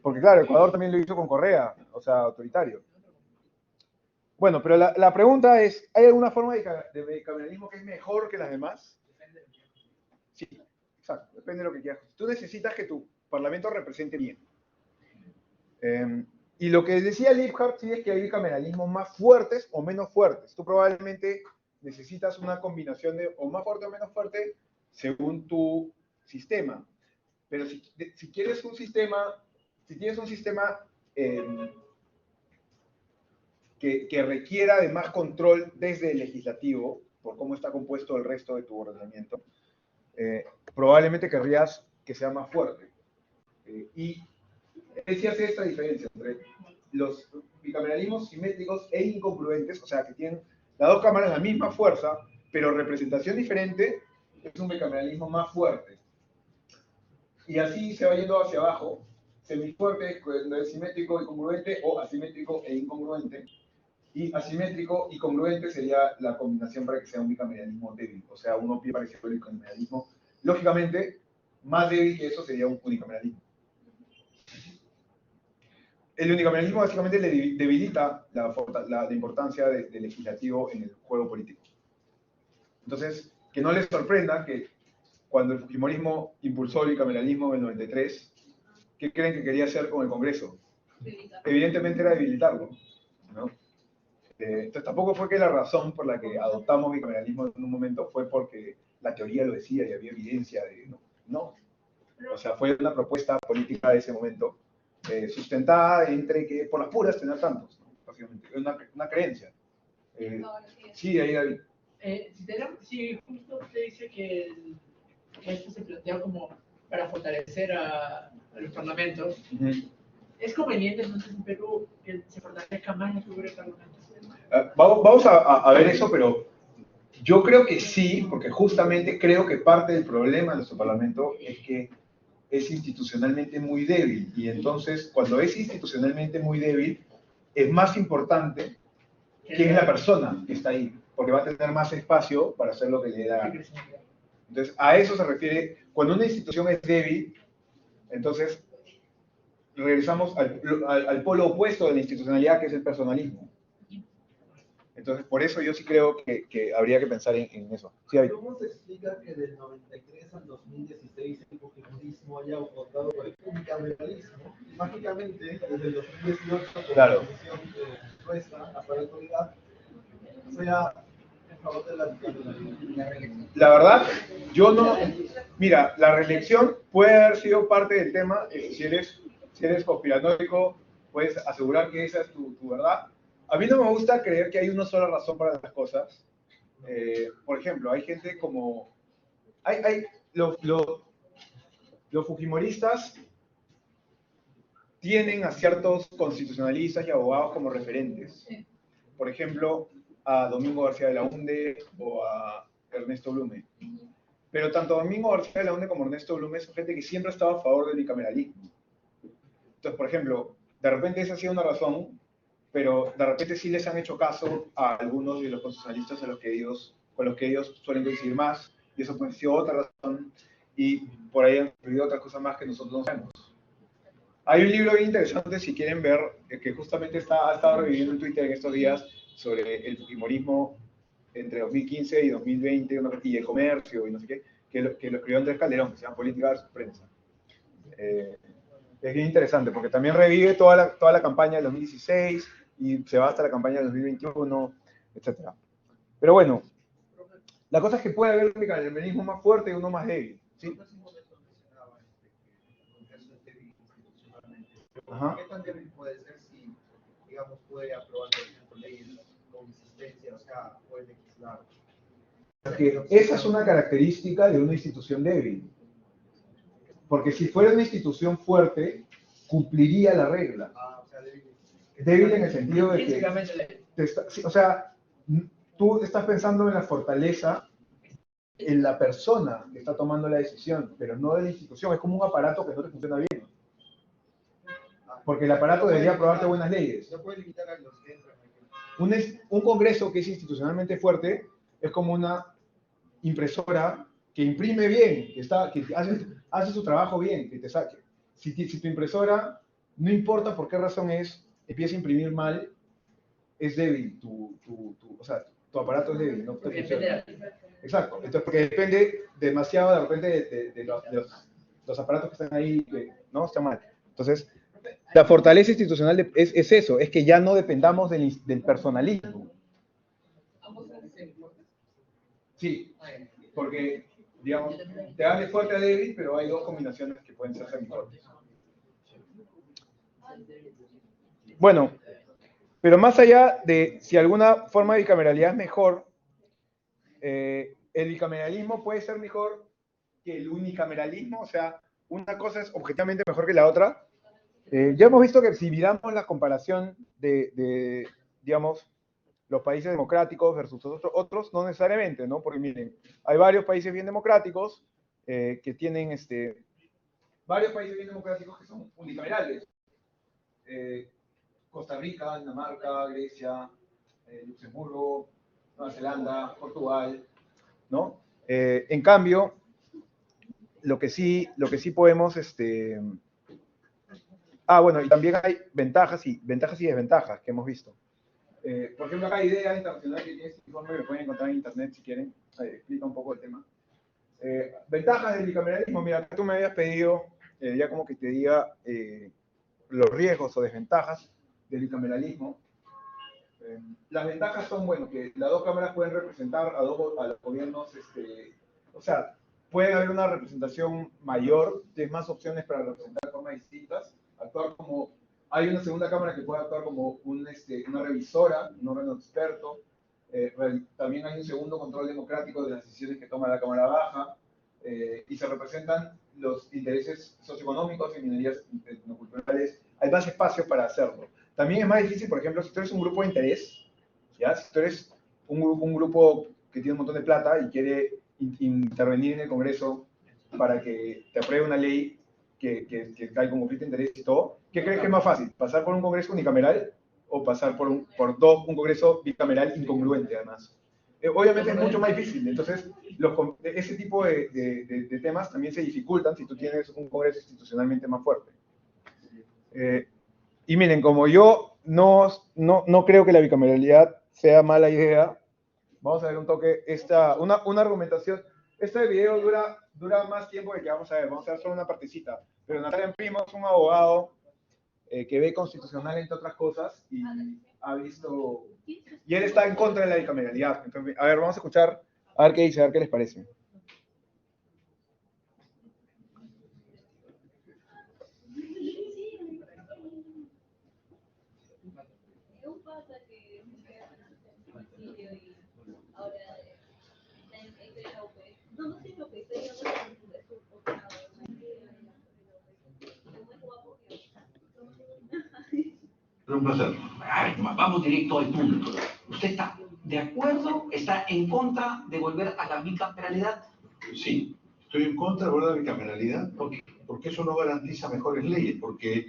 Porque claro, Ecuador también lo hizo con Correa, o sea, autoritario. Bueno, pero la pregunta es, ¿hay alguna forma de bicameralismo que es mejor que las demás? Sí, exacto, depende de lo que quieras. Tú necesitas que tu parlamento represente bien. Y lo que decía Liphat sí es que hay bicameralismos más fuertes o menos fuertes. Tú probablemente necesitas una combinación de o más fuerte o menos fuerte según tu sistema. Pero si quieres un sistema, si tienes un sistema que requiera de más control desde el legislativo, por cómo está compuesto el resto de tu ordenamiento, probablemente querrías que sea más fuerte. Y se hace esta diferencia entre los bicameralismos simétricos e incongruentes, o sea, que tienen las dos cámaras la misma fuerza, pero representación diferente, es un bicameralismo más fuerte. Y así se va yendo hacia abajo, semifuerte cuando es simétrico y congruente, o asimétrico e incongruente. Y asimétrico y congruente sería la combinación para que sea un bicameralismo débil, o sea, uno pie parecido al bicameralismo. Lógicamente, más débil que eso sería un unicameralismo. El unicameralismo básicamente le debilita la importancia del legislativo en el juego político. Entonces, que no les sorprenda que cuando el fujimorismo impulsó el bicameralismo en el 93, ¿qué creen que quería hacer con el Congreso? Evidentemente era debilitarlo, ¿no? Entonces tampoco fue que la razón por la que adoptamos bicameralismo en un momento fue porque la teoría lo decía y había evidencia de no. O sea, fue una propuesta política de ese momento, sustentada entre que por las puras tener tantos, ¿no? Básicamente, es una creencia. Sí, ahí David. Si justo usted dice que esto se plantea como para fortalecer a los parlamentos, ¿es conveniente entonces en Perú que se fortalezca más la figura del parlamento? Vamos a ver eso, pero yo creo que sí, porque justamente creo que parte del problema de nuestro parlamento es que es institucionalmente muy débil, y entonces cuando es institucionalmente muy débil, es más importante quién es la persona que está ahí, porque va a tener más espacio para hacer lo que le da. Entonces, a eso se refiere, cuando una institución es débil, entonces regresamos al polo opuesto de la institucionalidad, que es el personalismo. Entonces, por eso yo sí creo que habría que pensar en eso. Sí, ¿Cómo se explica que del 93 al 2016 el fujimorismo haya votado por el unicameralismo? Y mágicamente, desde el 2018, con claro, la comisión nuestra, hasta la actualidad, sea en favor de la bicameralismo? La verdad, yo no... Mira, la reelección puede haber sido parte del tema. Si eres conspiranoico, puedes asegurar que esa es tu verdad. A mí no me gusta creer que hay una sola razón para las cosas. Por ejemplo, hay gente como... Los fujimoristas tienen a ciertos constitucionalistas y abogados como referentes. Por ejemplo, a Domingo García de la Hunde o a Ernesto Blume. Pero tanto Domingo García de la Hunde como Ernesto Blume son gente que siempre ha estado a favor del bicameralismo. Entonces, por ejemplo, de repente esa ha sido una razón, pero de repente sí les han hecho caso a algunos de los constitucionalistas con los que ellos suelen coincidir más, y eso puede ser otra razón, y por ahí han ocurrido otras cosas más que nosotros no sabemos. Hay un libro bien interesante, si quieren ver, que justamente ha estado reviviendo en Twitter en estos días, sobre el fujimorismo entre 2015 y 2020, y el comercio, y no sé qué, que lo escribió Andrés Calderón, que se llama Política de Prensa. Es bien interesante, porque también revive toda la campaña del 2016, y se va hasta la campaña del 2021, etc. Pero bueno, la cosa es que puede haber un bicameralismo más fuerte y uno más débil, ¿sí? Ajá. ¿Qué tan débil puede ser si, digamos, puede aprobar, por ejemplo, leyes con insistencia, o sea, puede legislar? Porque esa es una característica de una institución débil. Porque si fuera una institución fuerte, cumpliría la regla. O sea, débil. Débil en el sentido de que... o sea, tú estás pensando en la fortaleza en la persona que está tomando la decisión, pero no de la institución. Es como un aparato que no te funciona bien. Porque el aparato debería aprobarte buenas leyes. No puede limitar a los que entran. Un congreso que es institucionalmente fuerte es como una impresora que imprime bien, que hace su trabajo bien, que te saque. Si tu impresora, no importa por qué razón empieza a imprimir mal, es débil. O sea, tu aparato es débil, no te funciona. Exacto. Entonces, porque depende demasiado de repente de los aparatos que están ahí, ¿no? Está mal. Entonces, la fortaleza institucional es eso, es que ya no dependamos del personalismo. Sí, porque, digamos, te dan de fuerte a débil, pero hay dos combinaciones que pueden ser mejores. Bueno, pero más allá de si alguna forma de bicameralidad es mejor, el bicameralismo puede ser mejor que el unicameralismo, o sea, una cosa es objetivamente mejor que la otra. Ya hemos visto que si miramos la comparación de digamos, los países democráticos versus otros, no necesariamente, ¿no? Porque miren, hay varios países bien democráticos que tienen, varios países bien democráticos que son unicamerales. Costa Rica, Dinamarca, Grecia, Luxemburgo, Nueva Zelanda, Portugal, ¿no? En cambio, lo que sí podemos, bueno, y también hay ventajas y desventajas que hemos visto. Por ejemplo, acá hay Idea Internacional, que tiene este informe, lo pueden encontrar en internet si quieren, explica un poco el tema. Ventajas del bicameralismo, mira, tú me habías pedido, ya como que te diga los riesgos o desventajas del bicameralismo. Las ventajas son, bueno, que las dos cámaras pueden representar a los gobiernos, o sea, puede haber una representación mayor, tienes más opciones para representar de formas distintas, actuar como, hay una segunda cámara que puede actuar como una revisora, un órgano experto, también hay un segundo control democrático de las decisiones que toma la Cámara Baja, y se representan los intereses socioeconómicos y minorías etnoculturales, hay más espacio para hacerlo. También es más difícil, por ejemplo, si tú eres un grupo de interés, ¿ya? Si tú eres un grupo que tiene un montón de plata y quiere intervenir en el Congreso para que te apruebe una ley que cae con conflicto de interés y todo, ¿qué crees que es más fácil? ¿Pasar por un Congreso unicameral o pasar por un Congreso bicameral incongruente, además? Obviamente es mucho más difícil. Entonces, ese tipo de temas también se dificultan si tú tienes un Congreso institucionalmente más fuerte. Y miren, como yo no creo que la bicameralidad sea mala idea, vamos a ver un toque, una argumentación. Este video dura más tiempo que vamos a ver solo una partecita. Pero Natalia Primo es un abogado que ve constitucional, entre otras cosas, y ha visto, y él está en contra de la bicameralidad. Entonces, a ver, vamos a escuchar, a ver qué dice, a ver qué les parece. Un placer. A ver, vamos directo al punto. ¿Usted está de acuerdo, está en contra de volver a la bicameralidad? Sí, estoy en contra de volver a la bicameralidad porque eso no garantiza mejores leyes, porque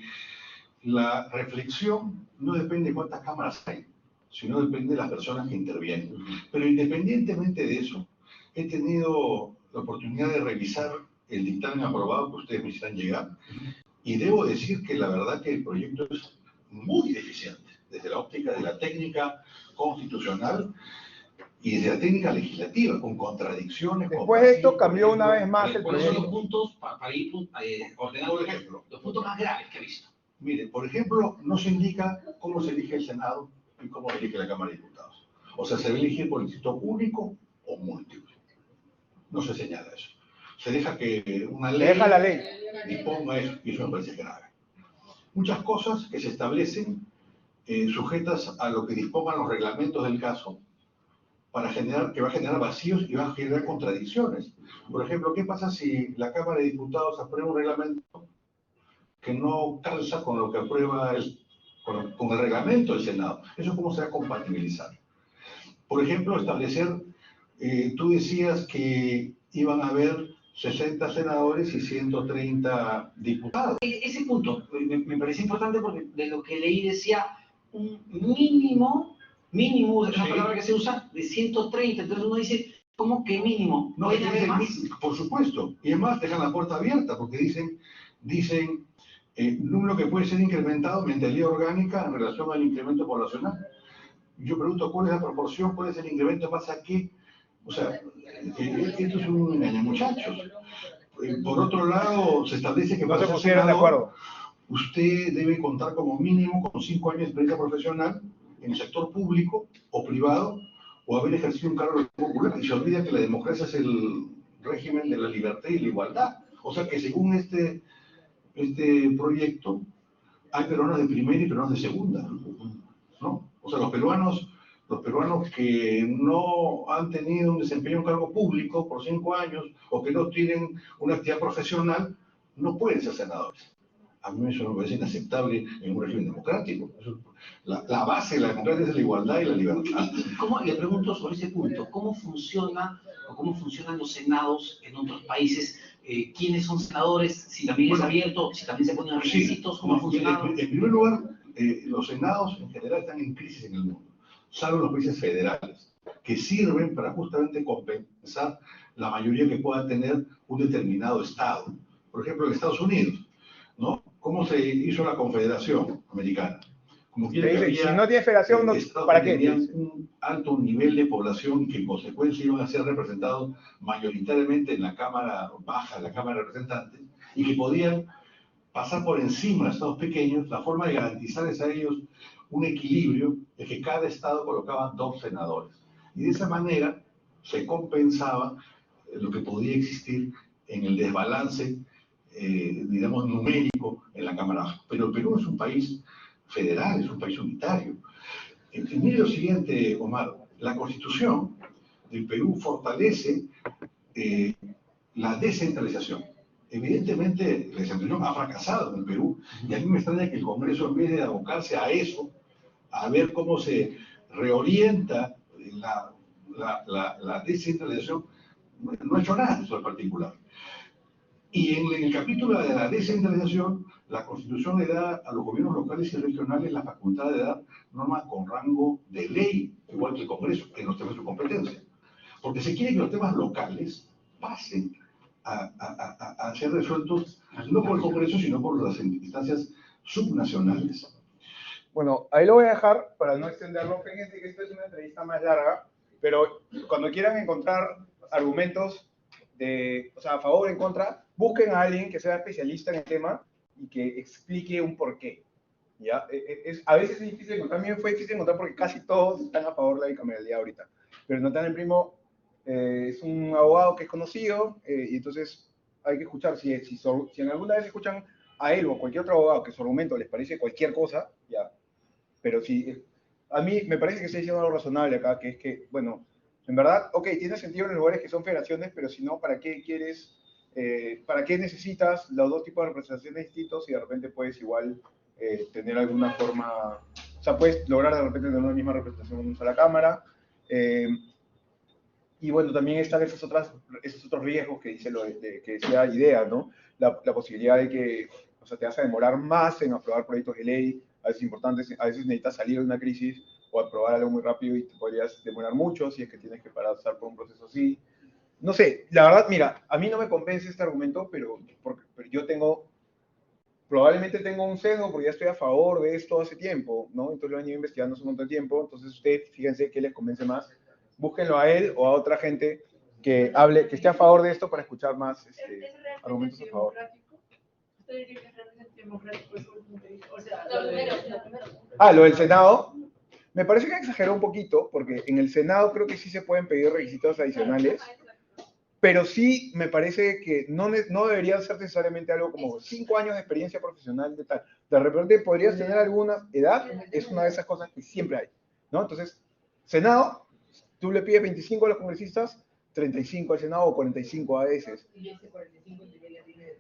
la reflexión no depende de cuántas cámaras hay, sino depende de las personas que intervienen. Pero independientemente de eso, he tenido la oportunidad de revisar el dictamen aprobado que ustedes me hicieron llegar, y debo decir que la verdad que el proyecto es muy deficiente, desde la óptica de la técnica constitucional y desde la técnica legislativa, con contradicciones. Después de esto cambió una vez más el ¿Cuáles son proyecto. los puntos, para ir ordenando, Por ejemplo, los puntos más graves que ha visto? Mire, por ejemplo, no se indica cómo se elige el Senado y cómo se elige la Cámara de Diputados. O sea, se va a elegir por distrito único o múltiple. No se señala eso. Se deja que una ley Deja la ley. disponga eso, y eso me parece grave. Muchas cosas que se establecen sujetas a lo que dispongan los reglamentos del caso, que va a generar vacíos y va a generar contradicciones. Por ejemplo, ¿qué pasa si la Cámara de Diputados aprueba un reglamento que no calza con lo que aprueba con el reglamento del Senado? ¿Eso cómo se va a compatibilizar? Por ejemplo, establecer, tú decías que iban a haber 60 senadores y 130 diputados. Ese punto me parece importante porque de lo que leí decía un mínimo, es una palabra que se usa, de 130. Entonces uno dice, ¿cómo que mínimo? No, ¿Puede haber más? por supuesto. Y además dejan la puerta abierta porque dicen número que puede ser incrementado mediante ley orgánica en relación al incremento poblacional. Yo pregunto, ¿cuál es la proporción? ¿Cuál es el incremento? ¿Pasa qué? O sea, esto es un engaño, muchachos. Por otro lado, se establece que No se para ser pusieron de senador, acuerdo. usted debe contar como mínimo con 5 años de experiencia profesional en el sector público o privado, o haber ejercido un cargo popular. Y se olvida que la democracia es el régimen de la libertad y la igualdad. O sea que según este proyecto, hay peruanos de primera y peruanos de segunda, ¿no? O sea, los peruanos que no han tenido un desempeño en un cargo público por 5 años o que no tienen una actividad profesional, no pueden ser senadores. A mí eso me parece inaceptable en un régimen democrático. La base de la democracia es la igualdad y la libertad. ¿Cómo, le pregunto sobre ese punto, cómo funcionan los senados en otros países? ¿Quiénes son senadores? Si también es abierto, si también se ponen requisitos, ¿cómo ha funcionado? En primer lugar, los senados en general están en crisis en el mundo, salvo los países federales, que sirven para justamente compensar la mayoría que pueda tener un determinado estado. Por ejemplo, en Estados Unidos, ¿no? ¿Cómo se hizo la Confederación Americana? Como Te dice, si no tienes federación, ¿para qué? Tenían un alto nivel de población y que en consecuencia iban a ser representados mayoritariamente en la Cámara Baja, en la Cámara de Representantes, y que podían pasar por encima de estados pequeños. La forma de garantizarles a ellos un equilibrio es que cada estado colocaba 2 senadores. Y de esa manera se compensaba lo que podía existir en el desbalance, digamos, numérico en la Cámara Baja. Pero el Perú es un país federal, es un país unitario. Mire lo siguiente, Omar, la Constitución del Perú fortalece la descentralización. Evidentemente, la descentralización ha fracasado en el Perú, y a mí me extraña que el Congreso, en vez de abocarse a eso, a ver cómo se reorienta la descentralización, no ha hecho nada de eso en particular. Y en el capítulo de la descentralización, la Constitución le da a los gobiernos locales y regionales la facultad de dar normas con rango de ley, igual que el Congreso, en los temas de su competencia. Porque se quiere que los temas locales pasen a ser resueltos no por el Congreso, sino por las instancias subnacionales. Bueno, ahí lo voy a dejar para no extenderlo. Fíjense que esto es una entrevista más larga, pero cuando quieran encontrar argumentos o sea, a favor o en contra, busquen a alguien que sea especialista en el tema y que explique un porqué. ¿Ya? A veces es difícil encontrar, también fue difícil encontrar porque casi todos están a favor de la bicameralidad ahorita. Pero Natán el Primo es un abogado que es conocido y entonces hay que escuchar. Si en alguna vez escuchan a él o a cualquier otro abogado que su argumento les parece cualquier cosa, ya. Pero si a mí me parece que estoy diciendo algo razonable acá, que es que, bueno, en verdad, ok, tiene sentido en los lugares que son federaciones, pero si no, ¿para qué quieres, para qué necesitas los dos tipos de representaciones distintos y de repente puedes igual tener alguna forma, o sea, puedes lograr de repente tener una misma representación en una sola cámara? Y bueno, también están esos otros riesgos que dice que decía Idea, ¿no? La posibilidad de que, o sea, te vas a demorar más en aprobar proyectos de ley, a veces importantes, a veces necesitas salir de una crisis o aprobar algo muy rápido y te podrías demorar mucho si es que tienes que pasar por un proceso así. No sé, la verdad, mira, a mí no me convence este argumento, pero yo probablemente tengo un sesgo porque ya estoy a favor de esto hace tiempo, ¿no? Entonces lo he venido investigando hace un montón de tiempo, entonces ustedes fíjense qué les convence más, búsquenlo a él o a otra gente que esté a favor de esto para escuchar más argumentos a favor. ¿Usted diría que es realmente democrático eso último que dijo? O sea, lo del Senado. Me parece que exageró un poquito, porque en el Senado creo que sí se pueden pedir requisitos adicionales, pero sí me parece que no debería ser necesariamente algo como 5 años de experiencia profesional de tal. De repente podrías tener alguna edad, es una de esas cosas que siempre hay, ¿no? Entonces, Senado, tú le pides 25 a los congresistas, 35 al Senado o 45 a veces. Y ese 45 ya tiene,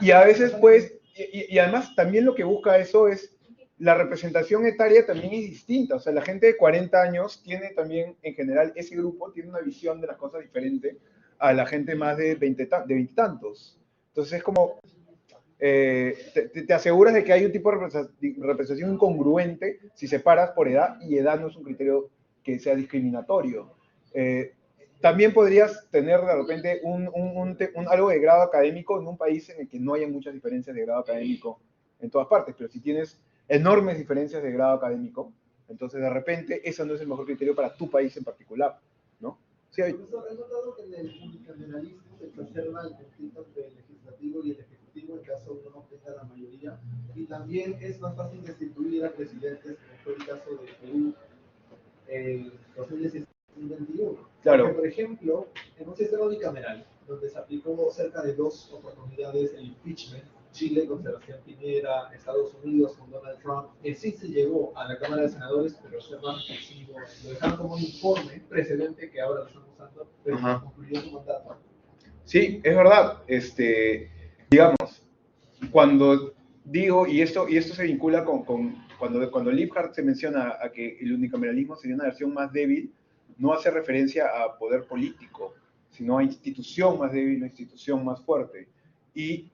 y a veces, pues, y además también lo que busca eso es, la representación etaria también es distinta. O sea, la gente de 40 años tiene también, en general, ese grupo tiene una visión de las cosas diferente a la gente más de 20 y tantos. Entonces es como, te aseguras de que hay un tipo de representación incongruente si separas por edad, y edad no es un criterio que sea discriminatorio. También podrías tener de repente algo de grado académico en un país en el que no haya muchas diferencias de grado académico en todas partes, pero si tienes enormes diferencias de grado académico, entonces de repente eso no es el mejor criterio para tu país en particular, ¿no? Sí, Profesor, he notado que en el unicameralismo se exacerba el conflicto entre el legislativo y el ejecutivo en caso de no obtenga la mayoría, y también es más fácil destituir a presidentes, como fue el caso de Perú en 2016-2021. Claro. Porque, por ejemplo, en un sistema bicameral, donde se aplicó cerca de 2 oportunidades el impeachment, Chile con Sebastián Piñera, Estados Unidos con Donald Trump, sí se llegó a la Cámara de Senadores, pero fue más excesivo, lo dejaron como un informe precedente que ahora lo están usando, pero no concluyó su mandato. Sí, es verdad. Digamos, cuando digo, y esto se vincula con cuando Liebhardt se menciona a que el unicameralismo sería una versión más débil, no hace referencia a poder político, sino a institución más débil, una institución más fuerte. Y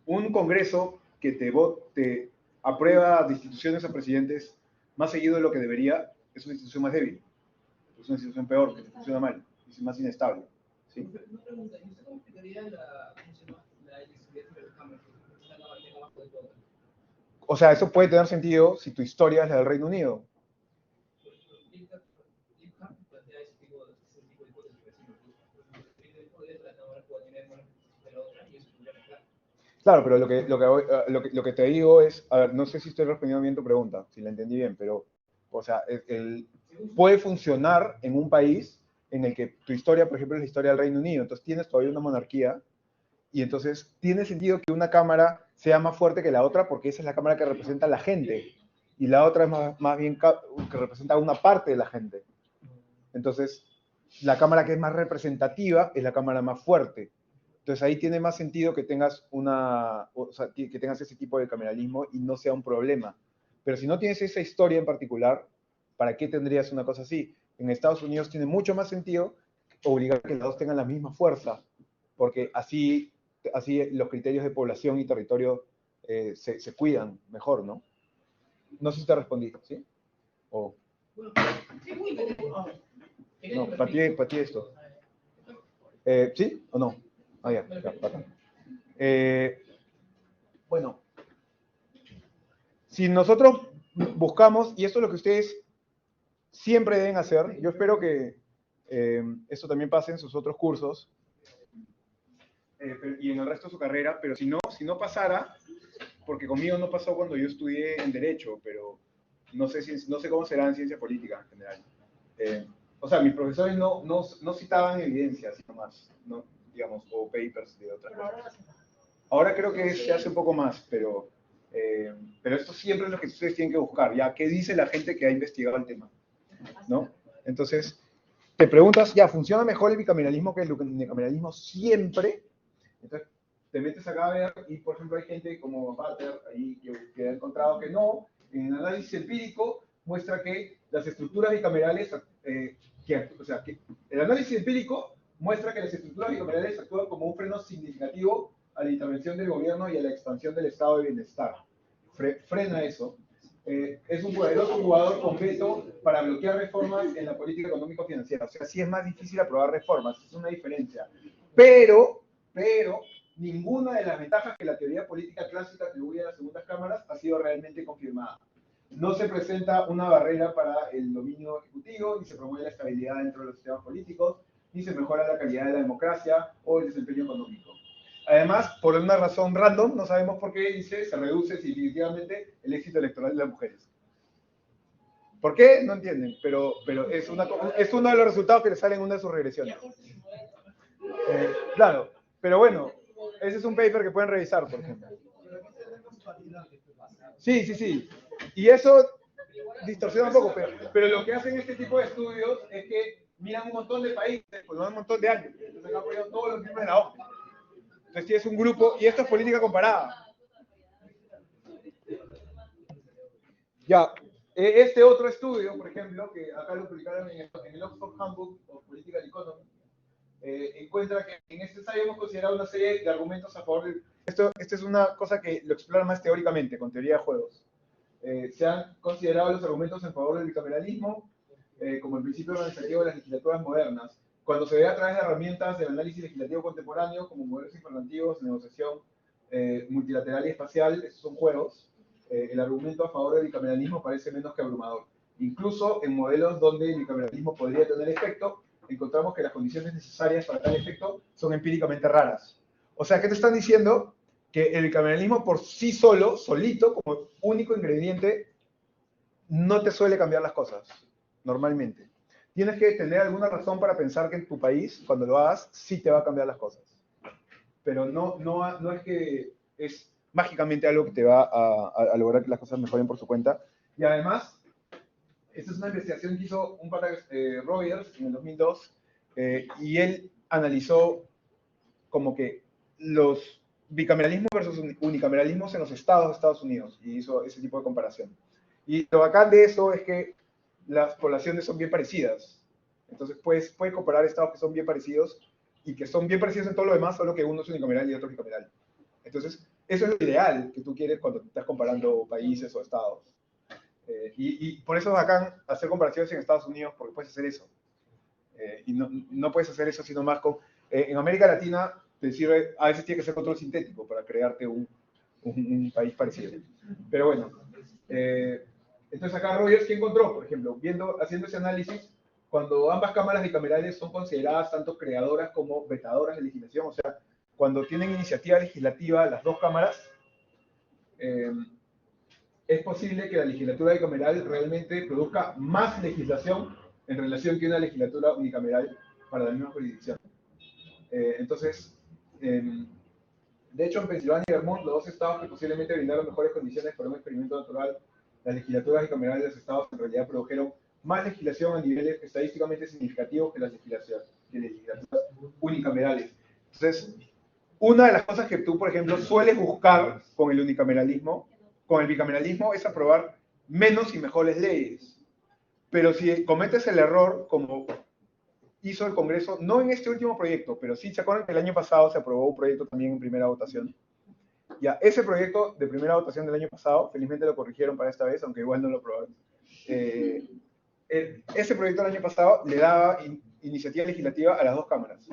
un Congreso que te aprueba destituciones a presidentes más seguido de lo que debería, es una institución más débil, es una institución peor, que funciona mal, es más inestable. ¿Sí? Una pregunta, ¿y usted cómo explicaría la elegibilidad de la Cámara? O sea, eso puede tener sentido si tu historia es la del Reino Unido. Claro, pero lo que te digo es, a ver, no sé si estoy respondiendo bien tu pregunta, si la entendí bien, pero, o sea, puede funcionar en un país en el que tu historia, por ejemplo, es la historia del Reino Unido, entonces tienes todavía una monarquía, y entonces tiene sentido que una cámara sea más fuerte que la otra porque esa es la cámara que representa a la gente, y la otra es más bien que representa a una parte de la gente. Entonces, la cámara que es más representativa es la cámara más fuerte. Entonces ahí tiene más sentido que tengas que tengas ese tipo de cameralismo y no sea un problema. Pero si no tienes esa historia en particular, ¿para qué tendrías una cosa así? En Estados Unidos tiene mucho más sentido obligar a que los dos tengan la misma fuerza, porque así los criterios de población y territorio se cuidan mejor, ¿no? No sé si te respondí, ¿sí? O... Sí, muy bien. No, para ti esto. ¿Sí o no? Ah, ya, bacán. Bueno, si nosotros buscamos, y esto es lo que ustedes siempre deben hacer, yo espero que esto también pase en sus otros cursos y en el resto de su carrera, pero si no pasara, porque conmigo no pasó cuando yo estudié en Derecho, pero no sé cómo será en Ciencia Política en general. O sea, mis profesores no citaban evidencias, sino más, ¿no? Digamos, o papers de otras cosas. Ahora creo que se hace un poco más, pero esto siempre es lo que ustedes tienen que buscar, ¿ya? ¿Qué dice la gente que ha investigado el tema? ¿No? Entonces, te preguntas, ¿ya funciona mejor el bicameralismo que el unicameralismo siempre? Entonces, te metes acá a ver, y por ejemplo hay gente como Butter, ahí que ha encontrado que no, en el análisis empírico muestra que las estructuras bicamerales, el análisis empírico muestra que las estructuras bicamerales actúan como un freno significativo a la intervención del gobierno y a la expansión del estado de bienestar. Frena eso. Es un poderoso jugador con veto para bloquear reformas en la política económico-financiera. O sea, sí es más difícil aprobar reformas, es una diferencia. Pero, ninguna de las ventajas que la teoría política clásica atribuye a las segundas cámaras ha sido realmente confirmada. No se presenta una barrera para el dominio ejecutivo, ni se promueve la estabilidad dentro de los sistemas políticos, ni se mejora la calidad de la democracia o el desempeño económico. Además, por una razón random, no sabemos por qué, se reduce significativamente el éxito electoral de las mujeres. ¿Por qué? No entienden, pero es uno de los resultados que les salen en una de sus regresiones. Claro, pero bueno, ese es un paper que pueden revisar, por ejemplo. Sí. Y eso distorsiona un poco, pero lo que hacen este tipo de estudios es que miran un montón de países, pues un montón de años. Entonces han apoyado todos los miembros de la OCDE. Entonces tienes un grupo, y esto es política comparada. Ya, este otro estudio, por ejemplo, que acá lo publicaron en el Oxford Handbook of Political Economy, encuentra que en este ensayo hemos considerado una serie de argumentos a favor de... Esto es una cosa que lo explora más teóricamente, con teoría de juegos. Se han considerado los argumentos en favor del bicameralismo como el principio organizativo de las legislaturas modernas, cuando se ve a través de herramientas del análisis legislativo contemporáneo, como modelos informativos, negociación multilateral y espacial, estos son juegos, el argumento a favor del bicameralismo parece menos que abrumador. Incluso en modelos donde el bicameralismo podría tener efecto, encontramos que las condiciones necesarias para tal efecto son empíricamente raras. O sea, ¿qué te están diciendo? Que el bicameralismo por sí solo, solito, como único ingrediente, no te suele cambiar las cosas, normalmente. Tienes que tener alguna razón para pensar que en tu país, cuando lo hagas, sí te va a cambiar las cosas. Pero no es que es mágicamente algo que te va a lograr que las cosas mejoren por su cuenta. Y además, esta es una investigación que hizo un pata Rogers en el 2002, y él analizó como que los bicameralismos versus unicameralismos en los estados de Estados Unidos, y hizo ese tipo de comparación. Y lo bacán de eso es que las poblaciones son bien parecidas. Entonces puedes comparar estados que son bien parecidos y que son bien parecidos en todo lo demás, solo que uno es unicameral y otro bicameral. Entonces, eso es lo ideal que tú quieres cuando estás comparando países o estados. Y por eso es bacán hacer comparaciones en Estados Unidos, porque puedes hacer eso. Y no puedes hacer eso sino más con... en América Latina te sirve, a veces tiene que ser control sintético para crearte un país parecido. Pero bueno, entonces acá Rogers, ¿qué encontró? Por ejemplo, haciendo ese análisis, cuando ambas cámaras bicamerales son consideradas tanto creadoras como vetadoras de legislación, o sea, cuando tienen iniciativa legislativa las dos cámaras, es posible que la legislatura bicameral realmente produzca más legislación en relación que una legislatura unicameral para la misma jurisdicción. Entonces, de hecho, en Pensilvania y Vermont, los dos estados que posiblemente brindaron mejores condiciones para un experimento natural, las legislaturas bicamerales de los estados en realidad produjeron más legislación a niveles estadísticamente significativos que las legislaturas unicamerales. Entonces, una de las cosas que tú, por ejemplo, sueles buscar con el unicameralismo, con el bicameralismo, es aprobar menos y mejores leyes. Pero si cometes el error, como hizo el Congreso, no en este último proyecto, pero sí, ¿se acuerdan que el año pasado se aprobó un proyecto también en primera votación? Ya, ese proyecto de primera votación del año pasado, felizmente lo corrigieron para esta vez, aunque igual no lo aprobaron. Ese proyecto del año pasado le daba iniciativa legislativa a las dos cámaras.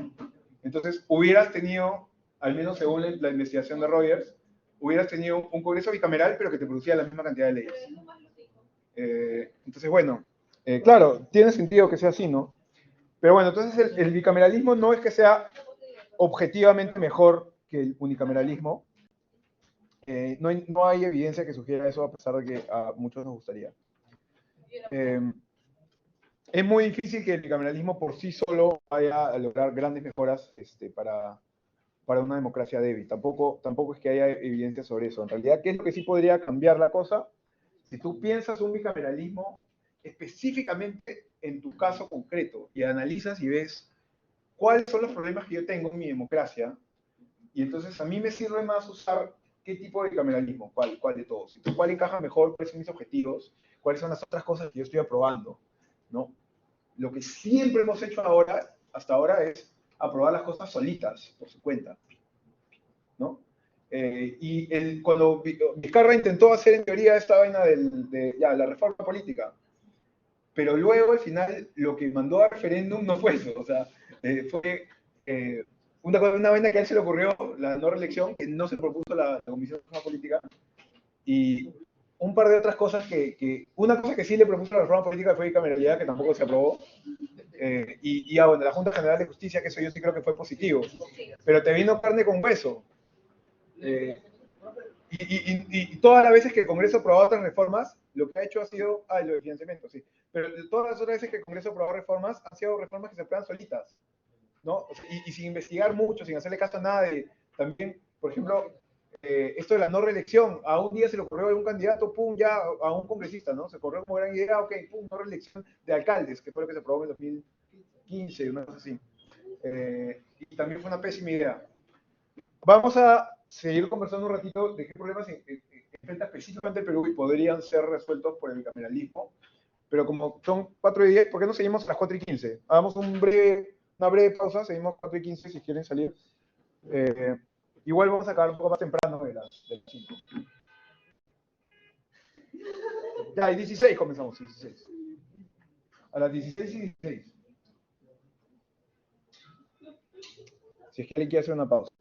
Entonces, hubieras tenido, al menos según la investigación de Reuters, hubieras tenido un Congreso bicameral, pero que te producía la misma cantidad de leyes. Entonces, bueno, claro, tiene sentido que sea así, ¿no? Pero bueno, entonces el bicameralismo no es que sea objetivamente mejor que el unicameralismo. No hay evidencia que sugiera eso, a pesar de que a muchos nos gustaría. Es muy difícil que el bicameralismo por sí solo vaya a lograr grandes mejoras para una democracia débil. Tampoco es que haya evidencia sobre eso. En realidad, ¿qué es lo que sí podría cambiar la cosa? Si tú piensas un bicameralismo específicamente en tu caso concreto y analizas y ves cuáles son los problemas que yo tengo en mi democracia, y entonces a mí me sirve más usar qué tipo de bicameralismo, cuál de todos, cuál encaja mejor, cuáles son mis objetivos, cuáles son las otras cosas que yo estoy aprobando, ¿no? Lo que siempre hemos hecho hasta ahora es aprobar las cosas solitas, por su cuenta, ¿no? Cuando Vizcarra intentó hacer en teoría esta vaina de la reforma política, pero luego al final lo que mandó a referéndum no fue eso, o sea, fue una vaina que a él se le ocurrió, la no reelección, que no se propuso la Comisión de Reforma Política, y un par de otras cosas una cosa que sí le propuso la reforma política fue bicameralidad, que tampoco se aprobó, bueno, la Junta General de Justicia, que eso yo sí creo que fue positivo, pero te vino carne con hueso. Y todas las veces que el Congreso aprobó otras reformas, lo que ha hecho ha sido, lo de financiamiento, sí, pero todas las otras veces que el Congreso aprobó reformas, han sido reformas que se aprueban solitas, ¿no? Y sin investigar mucho, sin hacerle caso a nada también, por ejemplo, esto de la no reelección, a un día se le ocurrió a un candidato, pum, ya a un congresista, ¿no? Se ocurrió como gran idea, ok, pum, no reelección de alcaldes, que fue lo que se aprobó en 2015, una cosa así. Y también fue una pésima idea. Vamos a seguir conversando un ratito de qué problemas enfrenta específicamente el Perú y podrían ser resueltos por el bicameralismo, pero como son 4:10, ¿por qué no seguimos a las 4:15? Hagamos una breve pausa, seguimos 4:15 si quieren salir. Igual vamos a acabar un poco más temprano de las 5. Ya, y 16 comenzamos, 16. A las 16:16. Si es que alguien quiere hacer una pausa.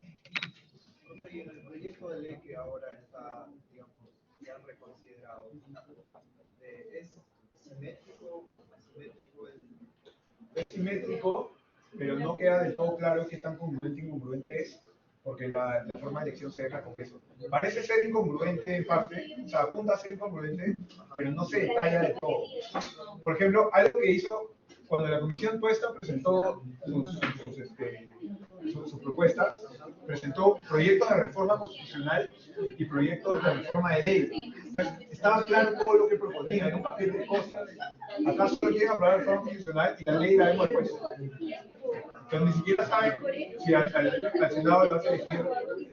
El proyecto de ley que ahora está, digamos, ya reconsiderado, ¿es simétrico? Es simétrico, pero no queda del todo claro qué tan congruente e incongruente es, porque la forma de elección se deja con eso. Parece ser incongruente en parte, o sea, apunta a ser incongruente, pero no se detalla de todo. Por ejemplo, algo que hizo cuando la Comisión Tuesta presentó sus propuestas, presentó proyectos de reforma constitucional y proyectos de reforma de ley. Estaba claro todo lo que proponía, era un paquete de cosas. Acá solo quieren aprobar la reforma constitucional y la ley la hemos puesto. Entonces ni siquiera saben si al Senado le vas a elegir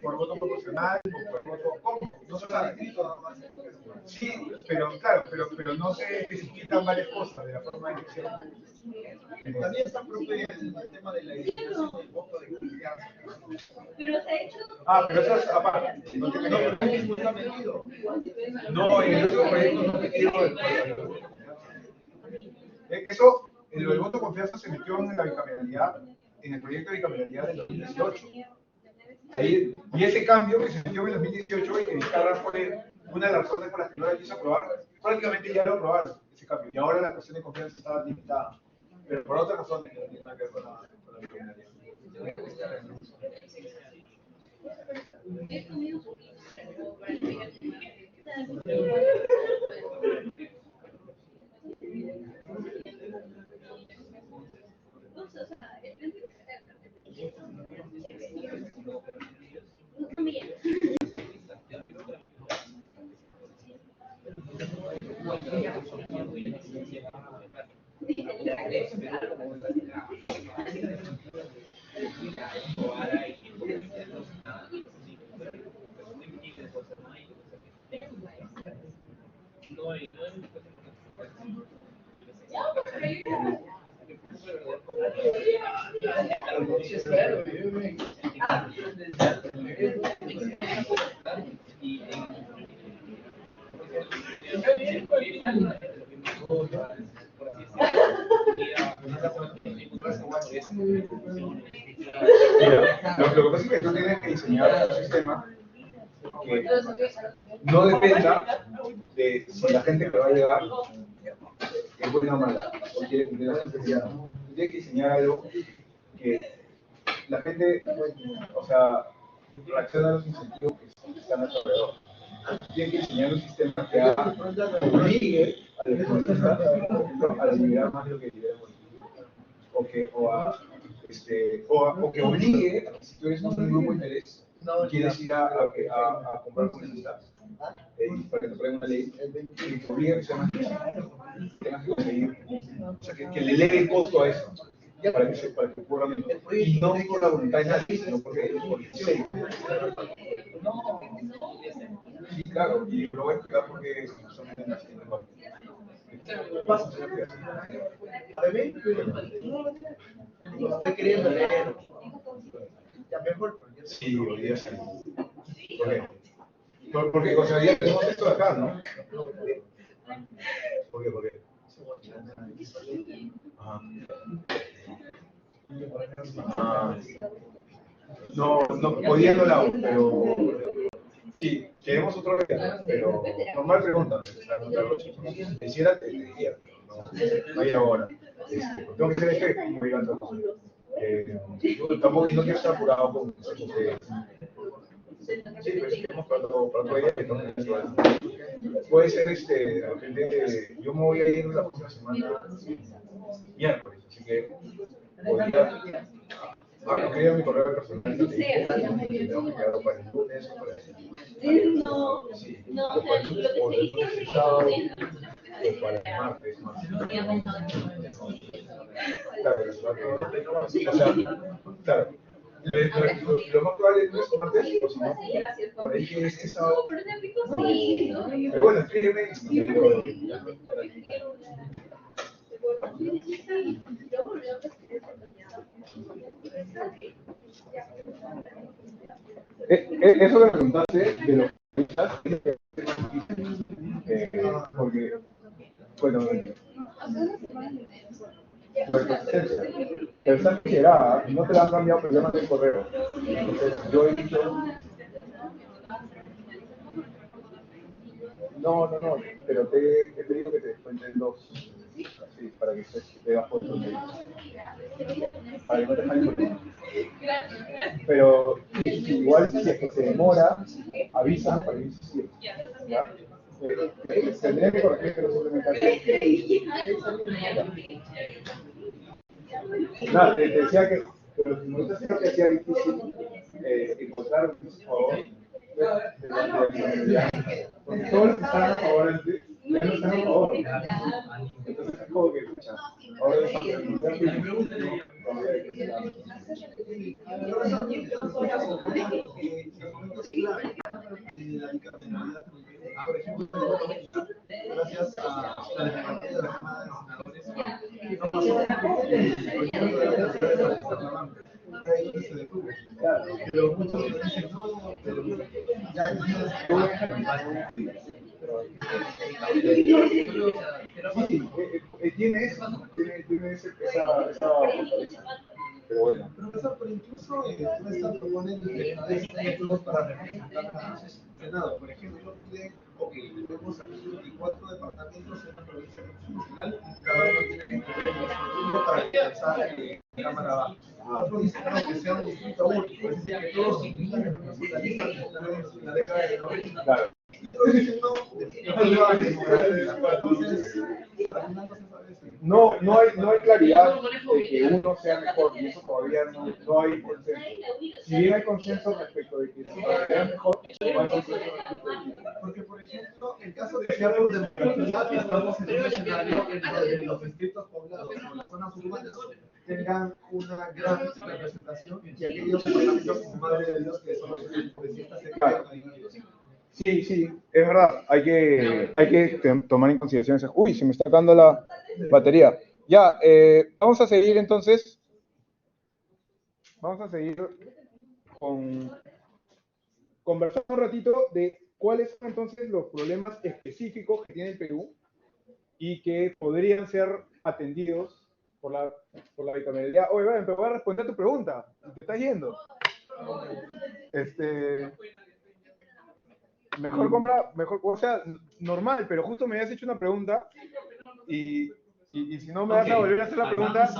por voto proporcional o por voto cómodo. No se sabe. Sí, pero claro, pero no se especifican varias cosas de la forma de elección. También está propio el tema de la eliminación del voto de confianza. Pero eso es aparte. No, en el otro proyecto no metieron eso, lo del voto de confianza se metió en la bicameralidad, en el proyecto de bicameralidad del 2018. Y ese cambio que se metió en el 2018 y que Vizcarra fue una de las razones por las que no la quiso aprobar, prácticamente ya lo aprobaron, ese cambio. Y ahora la cuestión de confianza estaba limitada. Pero por otras razones que no tienen nada que ver con la bicameralidad. Mira, lo que pasa es que tú tienes que diseñar un sistema que no dependa de si la gente que va a llegar es buena o mala, o quiere cumplir las necesidades. Tú tienes que diseñar algo que la gente, o sea, reacciona a los incentivos que están a su alrededor. Tienes que diseñar un sistema que obligue a los turistas, por ejemplo, a liberar más de lo que liberan hoy. O que obligue a que si tú eres un grupo de interés y quieres ir a comprar publicidad, para que te traigan una ley, que te obligue a que sea más difícil, tengas que conseguir, o sea, que le eleve el costo a eso, para que ocurra menos. Y no por la voluntad de nadie, sino porque sí. Sí, claro, y lo voy a explicar porque son en la siguiente parte. Estoy queriendo leer. Ya mejor. Sí, hoy día sí. ¿Por qué? Porque o sea, hoy día tenemos esto de acá, ¿no? ¿Por qué? ¿Por qué? Ajá. Ah. No, hoy día no la hago, pero sí, queremos otro día, pero normal pregunta. Si quisiera, te diría, no hay ahora. Tengo que ser jefe, muy grande. Tampoco no quiero estar apurado con sí, pero si queremos para todo día, puede ser de repente, yo me voy a ir la próxima semana, miércoles, así que podría. No quería mi correo personal. Tengo que quedarlo para el lunes o para el sábado o para el martes. Claro, o sea, claro. Lo más probable es que martes, o si no, por ahí que este sábado. Pero bueno, escríbeme. Eso que me preguntaste de los porque, bueno, pero está considerada, no te la han cambiado problemas de correo. Entonces, yo he dicho, no, pero he pedido que te descuenten dos, así, para que te veas por otro medio. Para que no te fallen problemas. Pero igual si es que se demora, avísanos para insistir. ¿Ya? Tendría que corregir, pero simplemente nada, te decía que pero no te hacía que hacía difícil encontrar un favor de la comunidad. Porque todos los que estaban a favor antes, ya no están a favor. Entonces es como que, escucha, ahora por ejemplo, gracias a la demanda de la Cámara de Senadores, no pasó pero muchos dicen no, pero ya tiene eso, tiene esa fortaleza. Pero bueno. Profesor, pero incluso tú estás proponiendo métodos para representar al Senado. Por ejemplo, tenemos aquí 24 departamentos en la provincia constitucional, cada uno tiene que incluir un para pensar que la Cámara va. Nosotros necesitamos que sea un distrito único, es decir, que todos se incluyan en una lista en la década de 90. Claro. No hay claridad de que uno sea mejor, y eso todavía no hay consenso. Si bien hay consenso respecto de que si sea mejor, no hay consenso respecto de que. Porque, por ejemplo, en caso de que seamos democracia, estamos en un escenario en donde los distritos poblados o las zonas urbanas tengan una gran representación y aquellos departamentos como Madre de Dios que son los presidentes de Sí, es verdad. Hay que tomar en consideración eso. Uy, se me está acabando la batería. Ya, vamos a seguir entonces. Vamos a seguir conversando un ratito de cuáles son entonces los problemas específicos que tiene el Perú y que podrían ser atendidos por la bicameralidad. Oye, vale, pero voy a responder a tu pregunta. ¿Te estás yendo? Mejor compra, mejor, o sea, normal, pero justo me habías hecho una pregunta y si no me vas a volver a hacer la pregunta.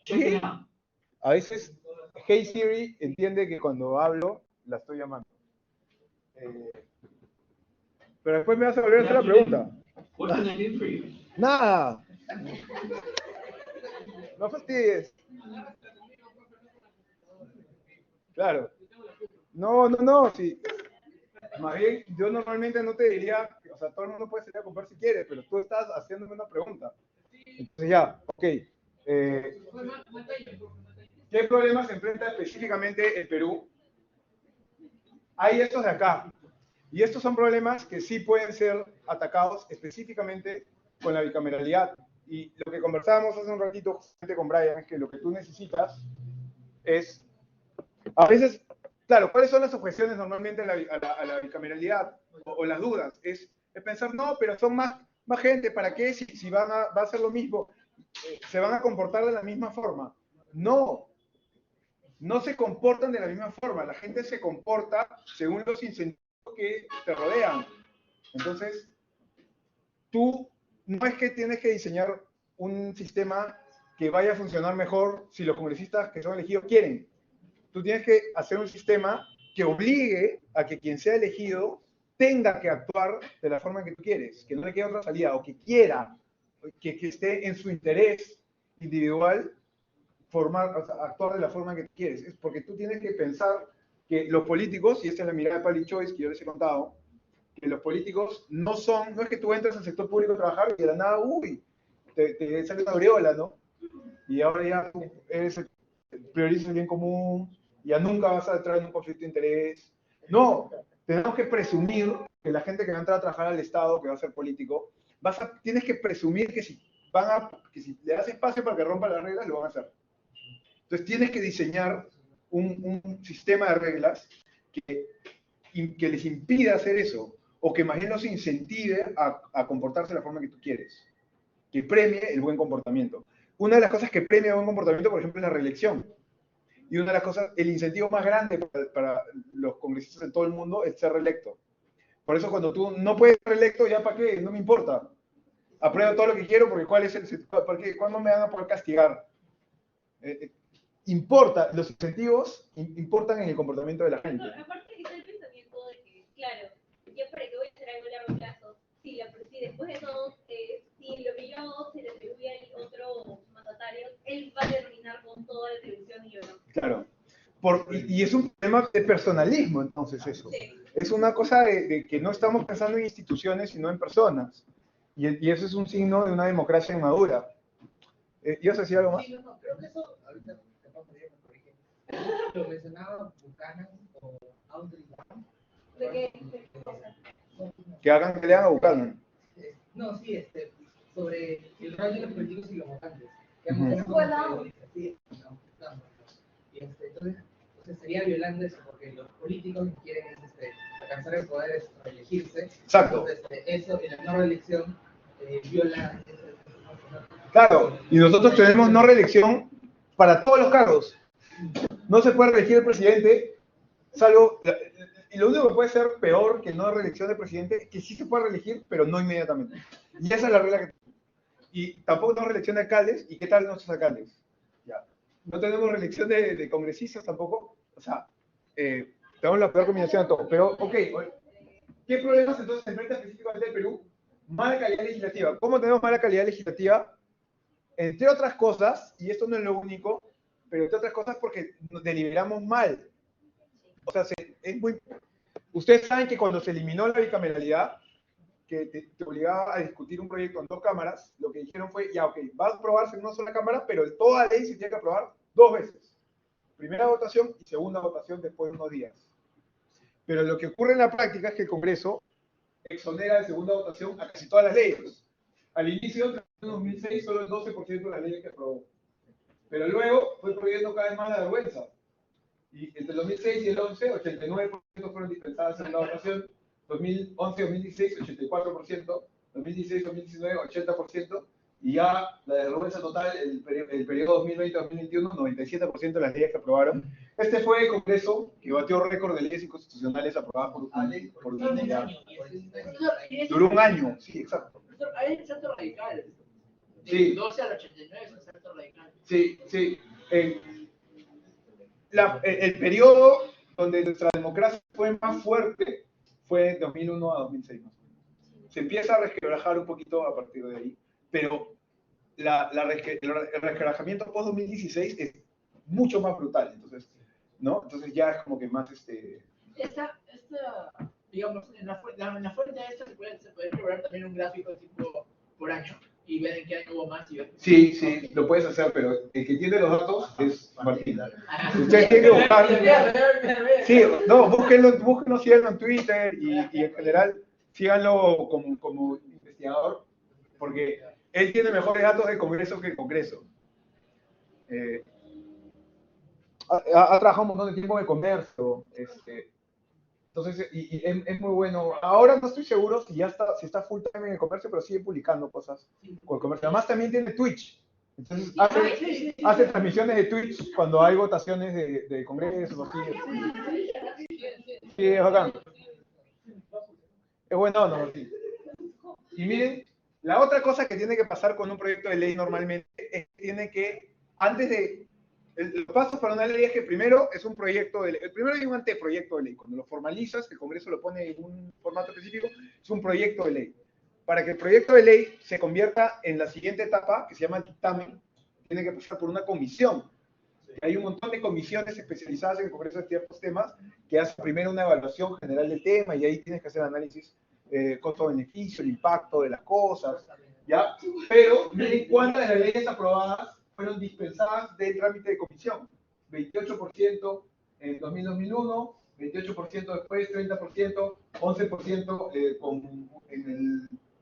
Sí, a veces Hey Siri entiende que cuando hablo la estoy llamando. Pero después me vas a volver a hacer la pregunta. Nada. No fastidies. Claro. No, sí. Más bien, yo normalmente no te diría, o sea, todo el mundo puede salir a comprar si quiere, pero tú estás haciéndome una pregunta. Entonces ya, ok. ¿Qué problemas enfrenta específicamente el Perú? Hay estos de acá. Y estos son problemas que sí pueden ser atacados específicamente con la bicameralidad. Y lo que conversábamos hace un ratito justamente con Brian es que lo que tú necesitas es, a veces, claro, ¿cuáles son las objeciones normalmente a la bicameralidad? O las dudas. Es pensar, no, pero son más gente, ¿para qué? Si va a ser lo mismo, se van a comportar de la misma forma. No se comportan de la misma forma. La gente se comporta según los incentivos que te rodean. Entonces, tú no es que tienes que diseñar un sistema que vaya a funcionar mejor si los congresistas que son elegidos quieren. Tú tienes que hacer un sistema que obligue a que quien sea elegido tenga que actuar de la forma que tú quieres, que no le quede otra salida, o que quiera, que esté en su interés individual o sea, actuar de la forma que tú quieres. Es porque tú tienes que pensar que los políticos, y esta es la mirada de Public Choice que yo les he contado, que los políticos no es que tú entres al sector público a trabajar y de la nada, te sale una aureola, ¿no? Y ahora ya tú priorizas el bien común, ya nunca vas a entrar en un conflicto de interés. No, tenemos que presumir que la gente que va a entrar a trabajar al Estado, que va a ser político, tienes que presumir que si le das espacio para que rompan las reglas, lo van a hacer. Entonces tienes que diseñar un sistema de reglas que les impida hacer eso, o que más bien los incentive a comportarse de la forma que tú quieres, que premie el buen comportamiento. Una de las cosas que premia el buen comportamiento, por ejemplo, es la reelección. Y una de las cosas, el incentivo más grande para los congresistas en todo el mundo es ser reelecto. Por eso cuando tú no puedes ser reelecto, ya para qué, no me importa. Apruebo todo lo que quiero porque ¿cuándo me van a poder castigar? Los incentivos importan en el comportamiento de la gente. No, aparte está el pensamiento de que, claro, yo para que voy a hacer algo a largo plazo, si después de todo, si lo que yo hago se le atribuye a otro mandatario, él va a terminar con toda la atribución y yo no. Claro. Y es un tema de personalismo, entonces, eso. Sí. Es una cosa de que no estamos pensando en instituciones, sino en personas. Y eso es un signo de una democracia inmadura. ¿Ibas a decir algo más? Sí, no, creo que eso, ahorita lo mencionaba Buchanan o Audrey. ¿De qué? Que le hagan a Buchanan. No, sí, sobre el rol de los políticos y los votantes. Entonces sería violando eso, porque los políticos quieren alcanzar el poder es reelegirse. Exacto. Entonces, eso en la no reelección viola. Claro, y nosotros tenemos no reelección para todos los cargos. No se puede reelegir el presidente, salvo. Y lo único que puede ser peor que no reelección del presidente es que sí se puede reelegir, pero no inmediatamente. Y esa es la regla que tenemos. Y tampoco tenemos reelección de alcaldes, ¿y qué tal nuestros alcaldes? Ya. No tenemos reelección de congresistas tampoco, o sea, tenemos la peor combinación de todo. Pero, ok, ¿qué problemas entonces se enfrenta específicamente el Perú? Mala calidad legislativa. ¿Cómo tenemos mala calidad legislativa? Entre otras cosas, y esto no es lo único, pero entre otras cosas porque nos deliberamos mal. O sea, ustedes saben que cuando se eliminó la bicameralidad, que te obligaba a discutir un proyecto en 2 cámaras, lo que dijeron fue, ya, ok, va a aprobarse en una sola cámara, pero toda ley se tiene que aprobar 2 veces. Primera votación y segunda votación después de unos días. Pero lo que ocurre en la práctica es que el Congreso exonera de segunda votación a casi todas las leyes. Al inicio En 2006 solo el 12% de las leyes que aprobó. Pero luego fue prohibiendo cada vez más la vergüenza. Y entre el 2006 y el 11, 89% fueron dispensadas en la votación. 2011-2016, 84%. 2016-2019, 80%. Y ya la vergüenza total, el periodo 2020-2021, 97% de las leyes que aprobaron. Este fue el Congreso que batió récord de leyes inconstitucionales aprobadas por unanimidad. Duró un año, sí, exacto. Hay un salto radical. Sí. Del 12 al 89 es un salto radical. Sí, sí. El periodo donde nuestra democracia fue más fuerte fue de 2001 a 2006. Se empieza a resquebrajar un poquito a partir de ahí, pero el resquebrajamiento post-2016 es mucho más brutal, entonces, ¿no? Entonces ya es como que más digamos, en la fuente de esta se puede lograr también un gráfico tipo por año y ver en qué año hubo más y ver. Sí, sí, lo puedes hacer, pero el que tiene los datos es Martín. Ustedes tienen que buscar. Sí, no, búsquenlo, síganlo en Twitter y en general síganlo como investigador, porque él tiene mejores datos del Congreso que el Congreso. Ha trabajado un montón de tiempo en el comercio, entonces, y es muy bueno. Ahora no estoy seguro si está full time en el comercio, pero sigue publicando cosas con el comercio. Además también tiene Twitch. Entonces hace transmisiones de Twitch cuando hay votaciones de congreso. Así. Sí, es bacán. Es bueno, ¿no, Martín? Y miren, la otra cosa que tiene que pasar con un proyecto de ley normalmente es que tiene que, antes de... Los pasos para una ley es que primero es un proyecto de ley. Primero hay un anteproyecto de ley. Cuando lo formalizas, el Congreso lo pone en un formato específico, es un proyecto de ley. Para que el proyecto de ley se convierta en la siguiente etapa, que se llama el dictamen, tiene que pasar por una comisión. Hay un montón de comisiones especializadas en el Congreso de ciertos temas que hacen primero una evaluación general del tema y ahí tienes que hacer análisis costo-beneficio, el impacto de las cosas, ¿ya? Pero miren cuántas de las leyes aprobadas fueron dispensadas del trámite de comisión. 28% en 2000-2001, 28% después, 30%, 11%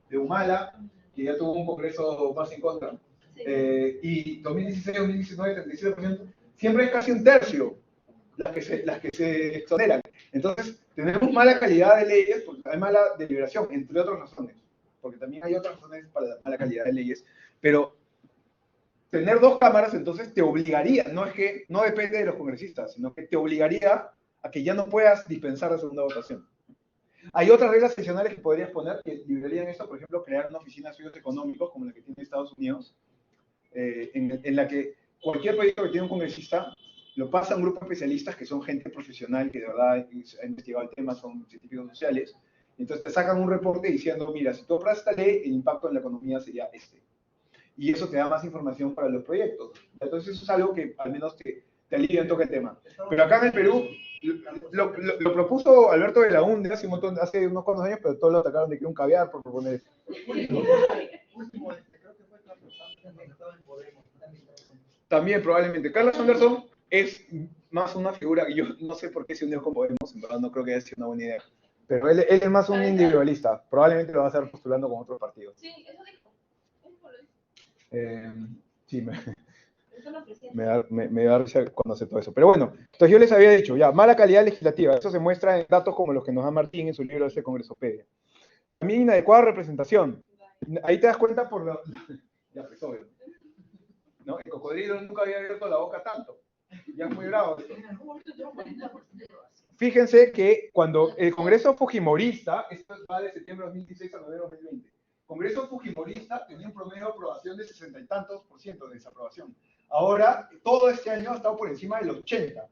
de Humala, que ya tuvo un congreso más en contra, y 2016-2019, 37%, siempre es casi un tercio las que se exoneran. Entonces, tenemos mala calidad de leyes, porque hay mala deliberación, entre otras razones, porque también hay otras razones para la mala calidad de leyes, pero tener dos cámaras entonces te obligaría, no depende de los congresistas, sino que te obligaría a que ya no puedas dispensar la segunda votación. Hay otras reglas adicionales que podrías poner que liberarían esto, por ejemplo, crear una oficina de estudios económicos como la que tiene Estados Unidos, en la que cualquier proyecto que tiene un congresista lo pasa a un grupo de especialistas que son gente profesional que de verdad ha investigado el tema, son científicos sociales, entonces te sacan un reporte diciendo, mira, si tú apruebas esta ley, el impacto en la economía sería este. Y eso te da más información para los proyectos. Entonces eso es algo que al menos te alivia un toque el tema. Pero acá en el Perú, lo propuso Alberto de la UNDE hace unos cuantos años, pero todos lo atacaron de que era un caviar por proponer eso. También probablemente. Carlos Anderson es más una figura, yo no sé por qué se unió con Podemos, en verdad no creo que haya sido una buena idea. Pero él es más un individualista, probablemente lo va a estar postulando con otros partidos. Sí, eso dijo. Sí, me da risa cuando hace todo eso. Pero bueno, entonces yo les había dicho, ya, mala calidad legislativa. Eso se muestra en datos como los que nos da Martín en su libro de ese Congresopedia. También inadecuada representación. Ahí te das cuenta por lo... Ya, pues obvio. ¿No? El cocodrilo nunca había abierto la boca tanto. Ya es muy bravo esto. Fíjense que cuando el Congreso Fujimorista, esto va de septiembre de 2016 a noviembre de 2020, Congreso Fujimorista tenía un promedio de aprobación de 60 y tantos % de desaprobación. Ahora, todo este año ha estado por encima del 80.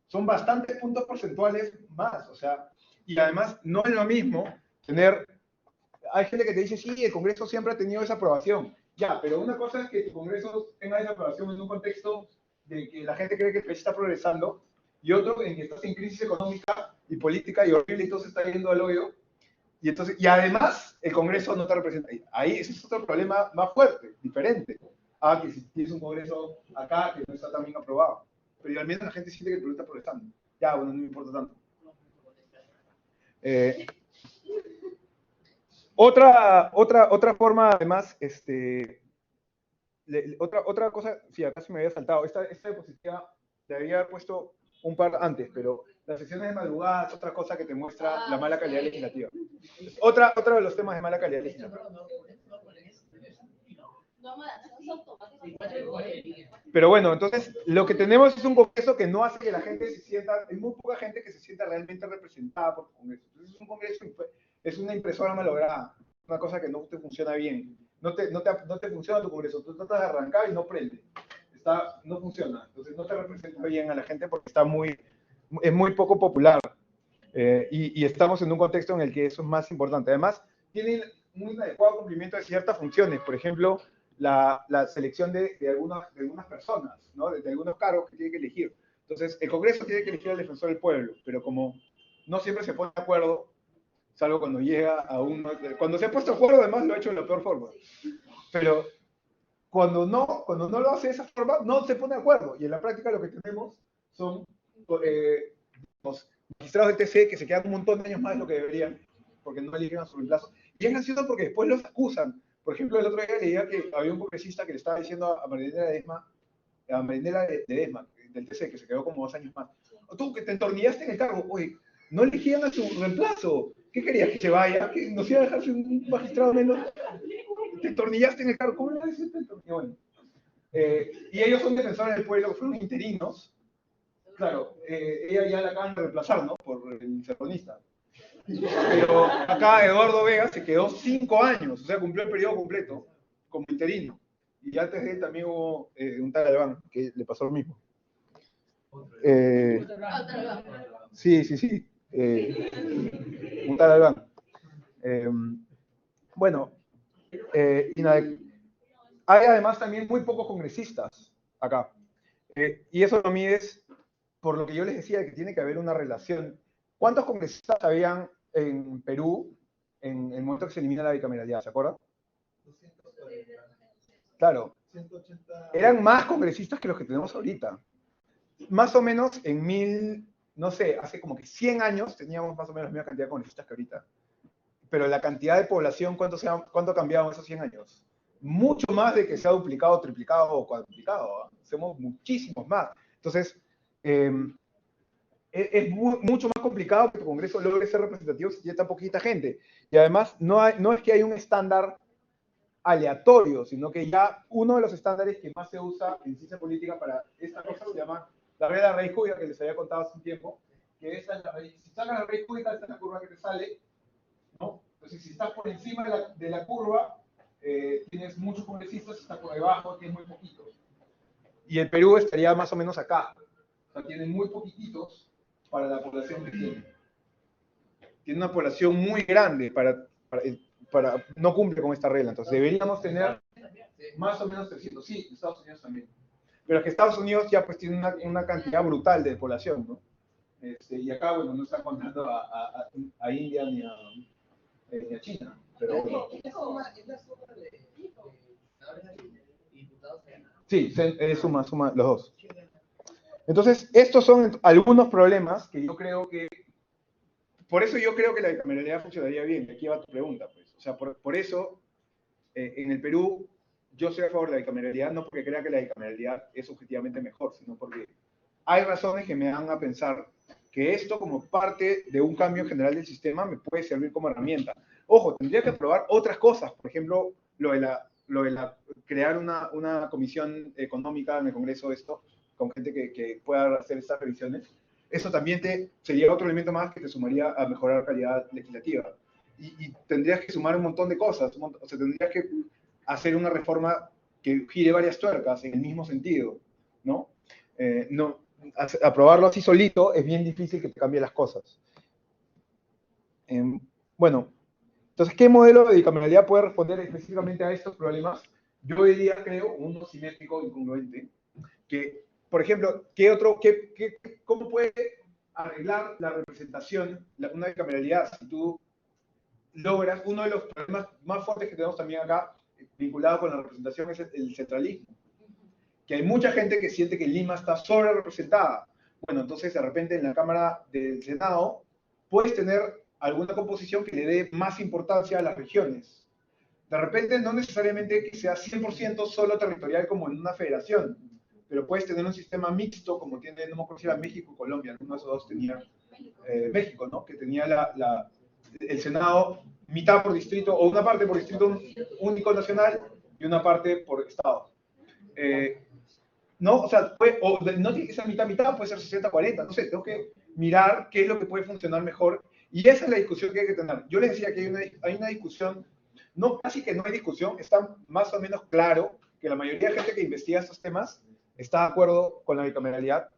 Son bastantes puntos porcentuales más, o sea, y además no es lo mismo tener... Hay gente que te dice, sí, el Congreso siempre ha tenido desaprobación. Ya, pero una cosa es que tu Congreso tenga desaprobación en un contexto de que la gente cree que el país está progresando, y otro en que estás en crisis económica y política y horrible y todo se está yendo al hoyo. Y además, el Congreso no te representa. Ahí ese es otro problema más fuerte, diferente. Que si tienes un Congreso acá que no está tan bien aprobado. Pero al menos la gente siente que el Perú está progresando. Ya, bueno, no me importa tanto. Otra forma, además, otra cosa, sí, acá se me había saltado. Esta diapositiva le había haber puesto un par antes, pero las sesiones de madrugada es otra cosa que te muestra la mala calidad legislativa. Es otro de los temas de mala calidad legislativa. Pero bueno, entonces lo que tenemos es un Congreso que no hace que la gente se sienta, hay muy poca gente que se sienta realmente representada por el Congreso. Entonces es un Congreso, es una impresora malograda, una cosa que no te funciona bien. No te funciona tu Congreso, tú tratas de arrancar y no prende. No funciona, entonces no te representa bien a la gente porque es muy poco popular. Y estamos en un contexto en el que eso es más importante. Además, tienen un inadecuado cumplimiento de ciertas funciones, por ejemplo, la selección de algunas personas, ¿no? de algunos cargos que tiene que elegir. Entonces, el Congreso tiene que elegir al defensor del pueblo, pero como no siempre se pone de acuerdo, salvo cuando llega a uno, cuando se ha puesto de acuerdo, además lo ha hecho de la peor forma. Pero cuando no lo hace de esa forma, no se pone de acuerdo. Y en la práctica lo que tenemos son los magistrados del TC que se quedan un montón de años más de lo que deberían, porque no eligen a su reemplazo. Y es gracioso porque después los acusan. Por ejemplo, el otro día leía que había un congresista que le estaba diciendo a Marinela Ledesma, del TC, que se quedó como 2 años más. Tú que te entornillaste en el cargo, oye, no elegían a su reemplazo. ¿Qué querías? ¿Que se vaya? ¿Que nos iba a dejarse un magistrado menos? Te entornillaste en el cargo. ¿Cómo le decís te entornilló? Bueno, y ellos son defensores del pueblo, fueron interinos. Claro, ella ya la acaban de reemplazar, ¿no? Por el serronista. Pero acá Eduardo Vega se quedó 5 años, o sea, cumplió el periodo completo como interino. Y antes de él también hubo un tal Albán, que le pasó lo mismo. Sí. Un tal Albán. Bueno, hay además también muy pocos congresistas acá. Y eso lo mides por lo que yo les decía, que tiene que haber una relación. ¿Cuántos congresistas habían en Perú en el momento que se elimina la bicameralidad? ¿Se acuerdan? 240. Claro. 180. Eran más congresistas que los que tenemos ahorita. Más o menos no sé, hace como que 100 años teníamos más o menos la misma cantidad de congresistas que ahorita. Pero la cantidad de población, ¿cuánto ha cambiado en esos 100 años? Mucho más de que se ha duplicado, triplicado o cuadruplicado. Somos muchísimos más. Entonces, es mucho más complicado que tu Congreso logre ser representativo si tiene tan poquita gente. Y además, no es que hay un estándar aleatorio, sino que ya uno de los estándares que más se usa en ciencia política para esta cosa se llama la regla de raíz cúbica, que les había contado hace un tiempo, que esta es la raíz. Si sacas la raíz cúbica, esta es la curva que te sale, ¿no? Entonces, si estás por encima de la curva, tienes muchos congresistas, si estás por debajo, tienes muy poquitos. Y el Perú estaría más o menos acá. O sea, tienen muy poquititos para la población que tiene. Tiene una población muy grande no cumple con esta regla. Entonces deberíamos tener más o menos 300. Sí, Estados Unidos también. Pero es que Estados Unidos ya pues tiene una cantidad brutal de población, ¿no? Y acá, bueno, no está contando a India ni a China. Pero bueno. Sí, suma los dos. Entonces, estos son algunos problemas que yo creo que... Por eso yo creo que la bicameralidad funcionaría bien. Aquí va tu pregunta, pues. O sea, por eso, en el Perú, yo soy a favor de la bicameralidad, no porque crea que la bicameralidad es objetivamente mejor, sino porque hay razones que me dan a pensar que esto, como parte de un cambio general del sistema, me puede servir como herramienta. Ojo, tendría que probar otras cosas. Por ejemplo, crear una comisión económica en el Congreso, con gente que pueda hacer estas revisiones. Eso también sería otro elemento más que te sumaría a mejorar la calidad legislativa. Y tendrías que sumar un montón de cosas. O sea, tendrías que hacer una reforma que gire varias tuercas en el mismo sentido, ¿no? Aprobarlo así solito es bien difícil que te cambie las cosas. Bueno, entonces, ¿qué modelo de bicameralidad puede responder específicamente a estos problemas? Yo diría, creo, uno simétrico incongruente, que, por ejemplo, ¿cómo puede arreglar la representación, una bicameralidad, si tú logras, uno de los problemas más fuertes que tenemos también acá, vinculado con la representación, es el centralismo? Que hay mucha gente que siente que Lima está sobre representada. Bueno, entonces de repente en la Cámara del Senado puedes tener alguna composición que le dé más importancia a las regiones. De repente, no necesariamente que sea 100% solo territorial como en una federación, pero puedes tener un sistema mixto como tiene, no me acuerdo si era México o Colombia, alguno de esos dos tenía México, ¿no? Que tenía el Senado mitad por distrito, o una parte por distrito único nacional y una parte por estado. ¿No? O sea, no tiene que ser mitad, puede ser 60-40, no sé, tengo que mirar qué es lo que puede funcionar mejor, y esa es la discusión que hay que tener. Yo les decía que hay una discusión, no, casi que no hay discusión, está más o menos claro que la mayoría de gente que investiga estos temas está de acuerdo con la bicameralidad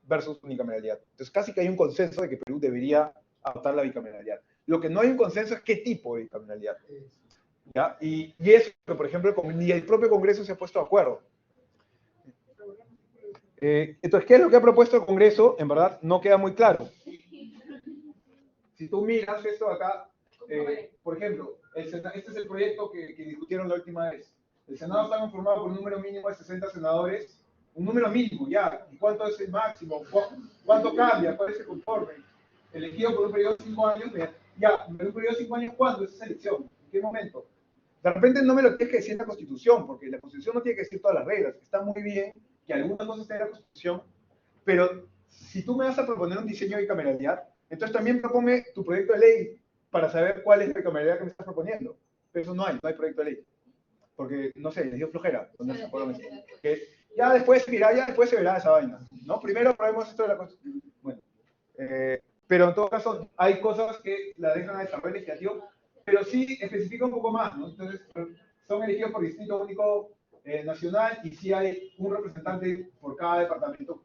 versus unicameralidad. Entonces casi que hay un consenso de que Perú debería adoptar la bicameralidad. Lo que no hay un consenso es qué tipo de bicameralidad. ¿Ya? Y eso, por ejemplo, ni el propio Congreso se ha puesto de acuerdo. Entonces, ¿qué es lo que ha propuesto el Congreso? En verdad, no queda muy claro. Si tú miras esto de acá, por ejemplo, este es el proyecto que discutieron la última vez. El Senado está conformado por un número mínimo de 60 senadores, un número mínimo, ya. ¿Y cuánto es el máximo? ¿Cuánto cambia? ¿Cuál es el conforme? Elegido por un periodo de 5 años, ya. ¿En un periodo de 5 años cuándo es esa elección? ¿En qué momento? De repente no me lo tienes que decir en la Constitución, porque la Constitución no tiene que decir todas las reglas. Está muy bien que algunas cosas estén en la Constitución, pero si tú me vas a proponer un diseño de bicameralidad, entonces también propone tu proyecto de ley para saber cuál es la bicameralidad que me estás proponiendo. Pero eso no hay proyecto de ley. Porque, no sé, les dio flojera. Ya después se verá esa vaina, ¿no? Primero probemos esto de la Constitución. Bueno, pero en todo caso, hay cosas que la dejan a desarrollo legislativo, pero sí especifica un poco más, ¿no? Entonces, son elegidos por distrito único nacional y sí hay un representante por cada departamento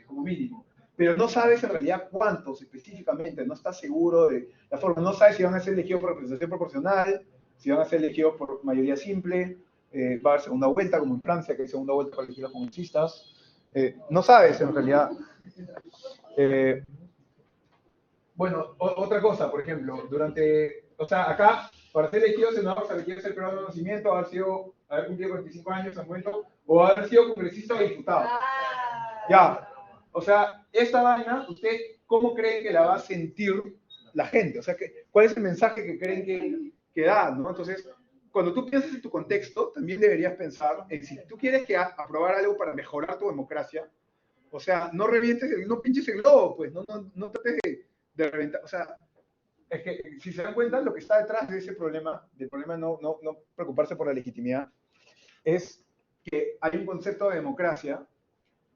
como mínimo. Pero no sabes en realidad cuántos específicamente, no estás seguro de la forma, no sabes si van a ser elegidos por representación proporcional, si van a ser elegidos por mayoría simple, va a haber segunda vuelta, como en Francia, que hay segunda vuelta para elegir a los congresistas. No sabes en realidad. Bueno, otra cosa, por ejemplo, o sea, acá, para ser elegido senador se requiere ser peruano de nacimiento, haber cumplido 45 años al momento, o haber sido congresista o diputado. Ya, o sea, esta vaina, ¿usted cómo creen que la va a sentir la gente? O sea, ¿cuál es el mensaje que creen que da, ¿no? Entonces, cuando tú piensas en tu contexto, también deberías pensar en si tú quieres aprobar algo para mejorar tu democracia, o sea, no pinches el globo, pues, no trates de reventar, o sea, es que si se dan cuenta, lo que está detrás de ese problema, del problema no preocuparse por la legitimidad, es que hay un concepto de democracia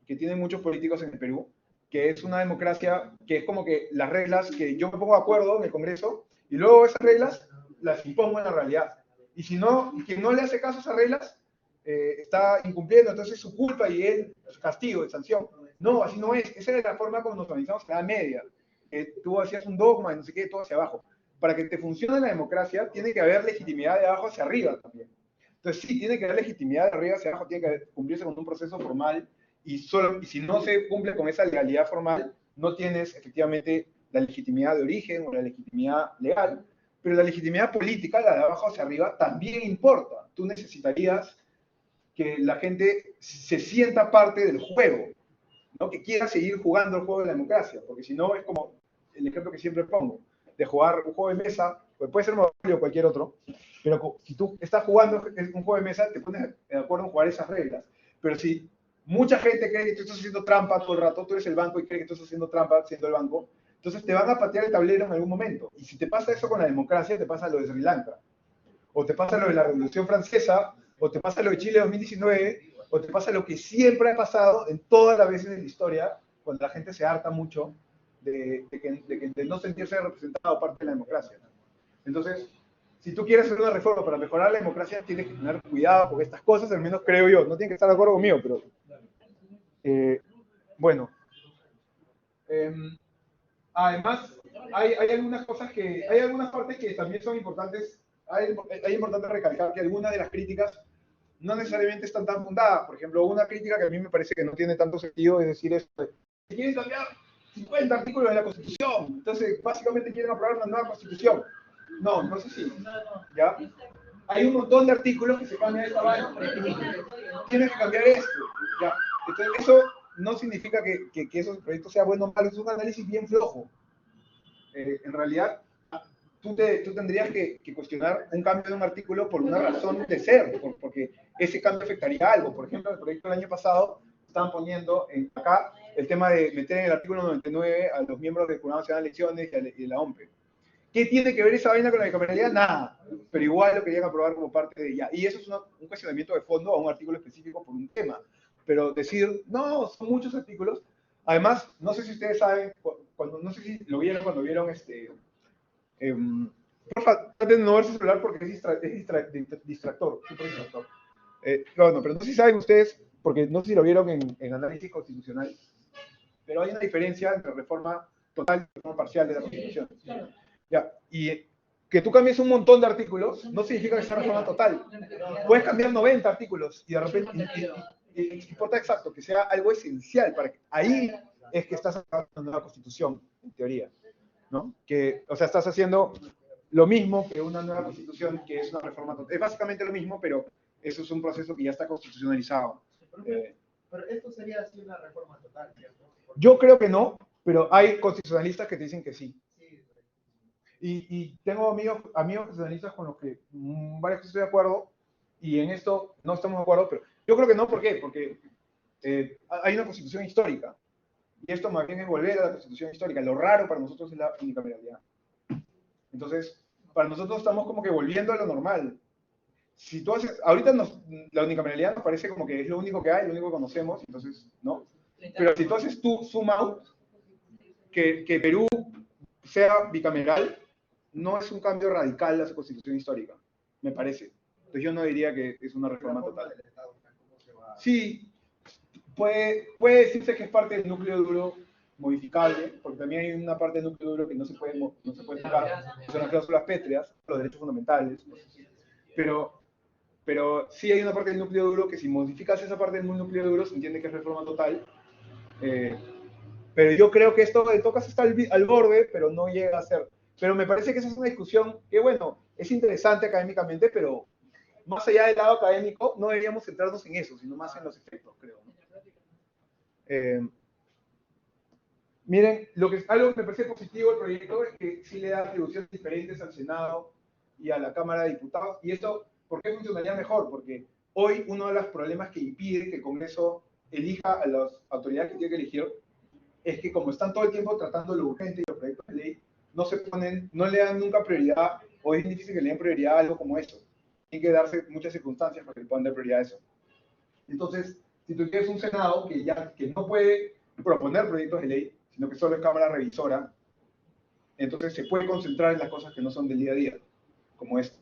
que tienen muchos políticos en el Perú, que es una democracia que es como que las reglas que yo me pongo de acuerdo en el Congreso, y luego esas reglas las impongo en la realidad. Y si no, quien no le hace caso a esas reglas, está incumpliendo, entonces es su culpa y él, su castigo, de sanción. No, así no es. Esa es la forma como nos organizamos en la Edad Media. Tú hacías un dogma y no sé qué, todo hacia abajo. Para que te funcione la democracia, tiene que haber legitimidad de abajo hacia arriba también. Entonces sí, tiene que haber legitimidad de arriba hacia abajo, tiene que cumplirse con un proceso formal, y si no se cumple con esa legalidad formal, no tienes efectivamente la legitimidad de origen o la legitimidad legal, pero la legitimidad política, la de abajo hacia arriba, también importa. Tú necesitarías que la gente se sienta parte del juego, ¿no? Que quiera seguir jugando el juego de la democracia, porque si no es como el ejemplo que siempre pongo, de jugar un juego de mesa, pues puede ser Monopoly o cualquier otro, pero si tú estás jugando un juego de mesa, te pones de acuerdo en jugar esas reglas. Pero si mucha gente cree que tú estás haciendo trampa todo el rato, tú eres el banco y cree que tú estás haciendo trampa siendo el banco, entonces te van a patear el tablero en algún momento. Y si te pasa eso con la democracia, te pasa lo de Sri Lanka, o te pasa lo de la Revolución Francesa, o te pasa lo de Chile 2019, o te pasa lo que siempre ha pasado en todas las veces en la historia, cuando la gente se harta mucho de no sentirse representado parte de la democracia, ¿no? Entonces, si tú quieres hacer una reforma para mejorar la democracia, tienes que tener cuidado con estas cosas, al menos creo yo. No tienen que estar de acuerdo conmigo, pero... bueno. Además, hay algunas cosas hay algunas partes que también son importantes. Hay importante recalcar que algunas de las críticas no necesariamente están tan fundadas. Por ejemplo, una crítica que a mí me parece que no tiene tanto sentido es decir esto: quieren cambiar 50 artículos de la Constitución, entonces básicamente quieren aprobar una nueva Constitución. No, no es así. ¿Ya? Hay un montón de artículos que se cambian esta vaina. Tienes que cambiar esto. ¿Ya? Entonces, eso no significa que esos proyectos sean buenos o malos, es un análisis bien flojo. en realidad tú tendrías que cuestionar un cambio de un artículo por una razón de ser, porque ese cambio afectaría algo. Por ejemplo, el proyecto del año pasado estaban poniendo acá el tema de meter en el artículo 99 a los miembros del Jurado Nacional de Elecciones y de la OMPE. ¿Qué tiene que ver esa vaina con la bicameralidad? Nada, pero igual lo querían aprobar como parte de ella. Y eso es un cuestionamiento de fondo a un artículo específico por un tema. Pero decir, no, son muchos artículos. Además, no sé si ustedes saben, no sé si lo vieron cuando vieron porfa, traten de no ver su celular porque es distractor, súper distractor. Bueno, pero no sé si saben ustedes, porque no sé si lo vieron en análisis constitucional, pero hay una diferencia entre reforma total y reforma parcial de la Constitución. Ya, y que tú cambies un montón de artículos no significa que sea reforma total. Puedes cambiar 90 artículos y de repente importa exacto que sea algo esencial para que ahí es que estás haciendo una nueva Constitución, en teoría, ¿no? Que, o sea, estás haciendo lo mismo que una nueva Constitución, que es una reforma total. Es básicamente lo mismo, pero eso es un proceso que ya está constitucionalizado. Pero esto sería así una reforma total, ¿cierto? Yo creo que no, pero hay constitucionalistas que te dicen que sí. Y tengo amigos constitucionalistas con los que varios que estoy de acuerdo, y en esto no estamos de acuerdo, pero yo creo que no, ¿por qué? Porque hay una constitución histórica, y esto más bien es volver a la constitución histórica. Lo raro para nosotros es la unicameralidad. Entonces, para nosotros estamos como que volviendo a lo normal. Si tú haces, ahorita la unicameralidad nos parece como que es lo único que hay, lo único que conocemos, entonces, ¿no? Pero si tú haces tu zoom out, que Perú sea bicameral, no es un cambio radical a su constitución histórica, me parece. Entonces yo no diría que es una reforma total. Sí, puede decirse que es parte del núcleo duro modificable, porque también hay una parte del núcleo duro que no se puede tocar, que son las cláusulas pétreas, los derechos fundamentales, pero sí hay una parte del núcleo duro que si modificas esa parte del núcleo duro se entiende que es reforma total. Pero yo creo que esto de tocas está al borde, pero no llega a ser. Pero me parece que esa es una discusión que, bueno, es interesante académicamente, pero más allá del lado académico, no deberíamos centrarnos en eso, sino más en los efectos, creo, ¿no? Miren, algo que me parece positivo del proyecto es que sí le da atribuciones diferentes al Senado y a la Cámara de Diputados. Y esto, ¿por qué funcionaría mejor? Porque hoy uno de los problemas que impide que el Congreso elija a las autoridades que tiene que elegir es que como están todo el tiempo tratando lo urgente y los proyectos de ley, no le dan nunca prioridad, o es difícil que le den prioridad a algo como esto. Tienen que darse muchas circunstancias para que le puedan dar prioridad a eso. Entonces, si tú tienes un Senado que no puede proponer proyectos de ley, sino que solo es Cámara Revisora, entonces se puede concentrar en las cosas que no son del día a día, como esto.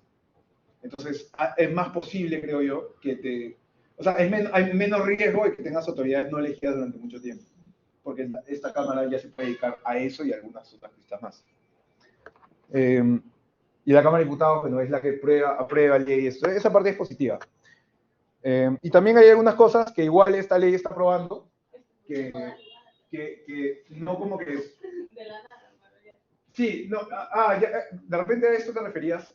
Entonces, es más posible, creo yo, hay menos riesgo de que tengas autoridades no elegidas durante mucho tiempo, porque esta Cámara ya se puede dedicar a eso y a algunas otras cosas más. Y la Cámara de Diputados, bueno, es la que aprueba ley, esa parte es positiva. Y también hay algunas cosas que igual esta ley está aprobando, que no como que... Sí, no, de repente a esto te referías.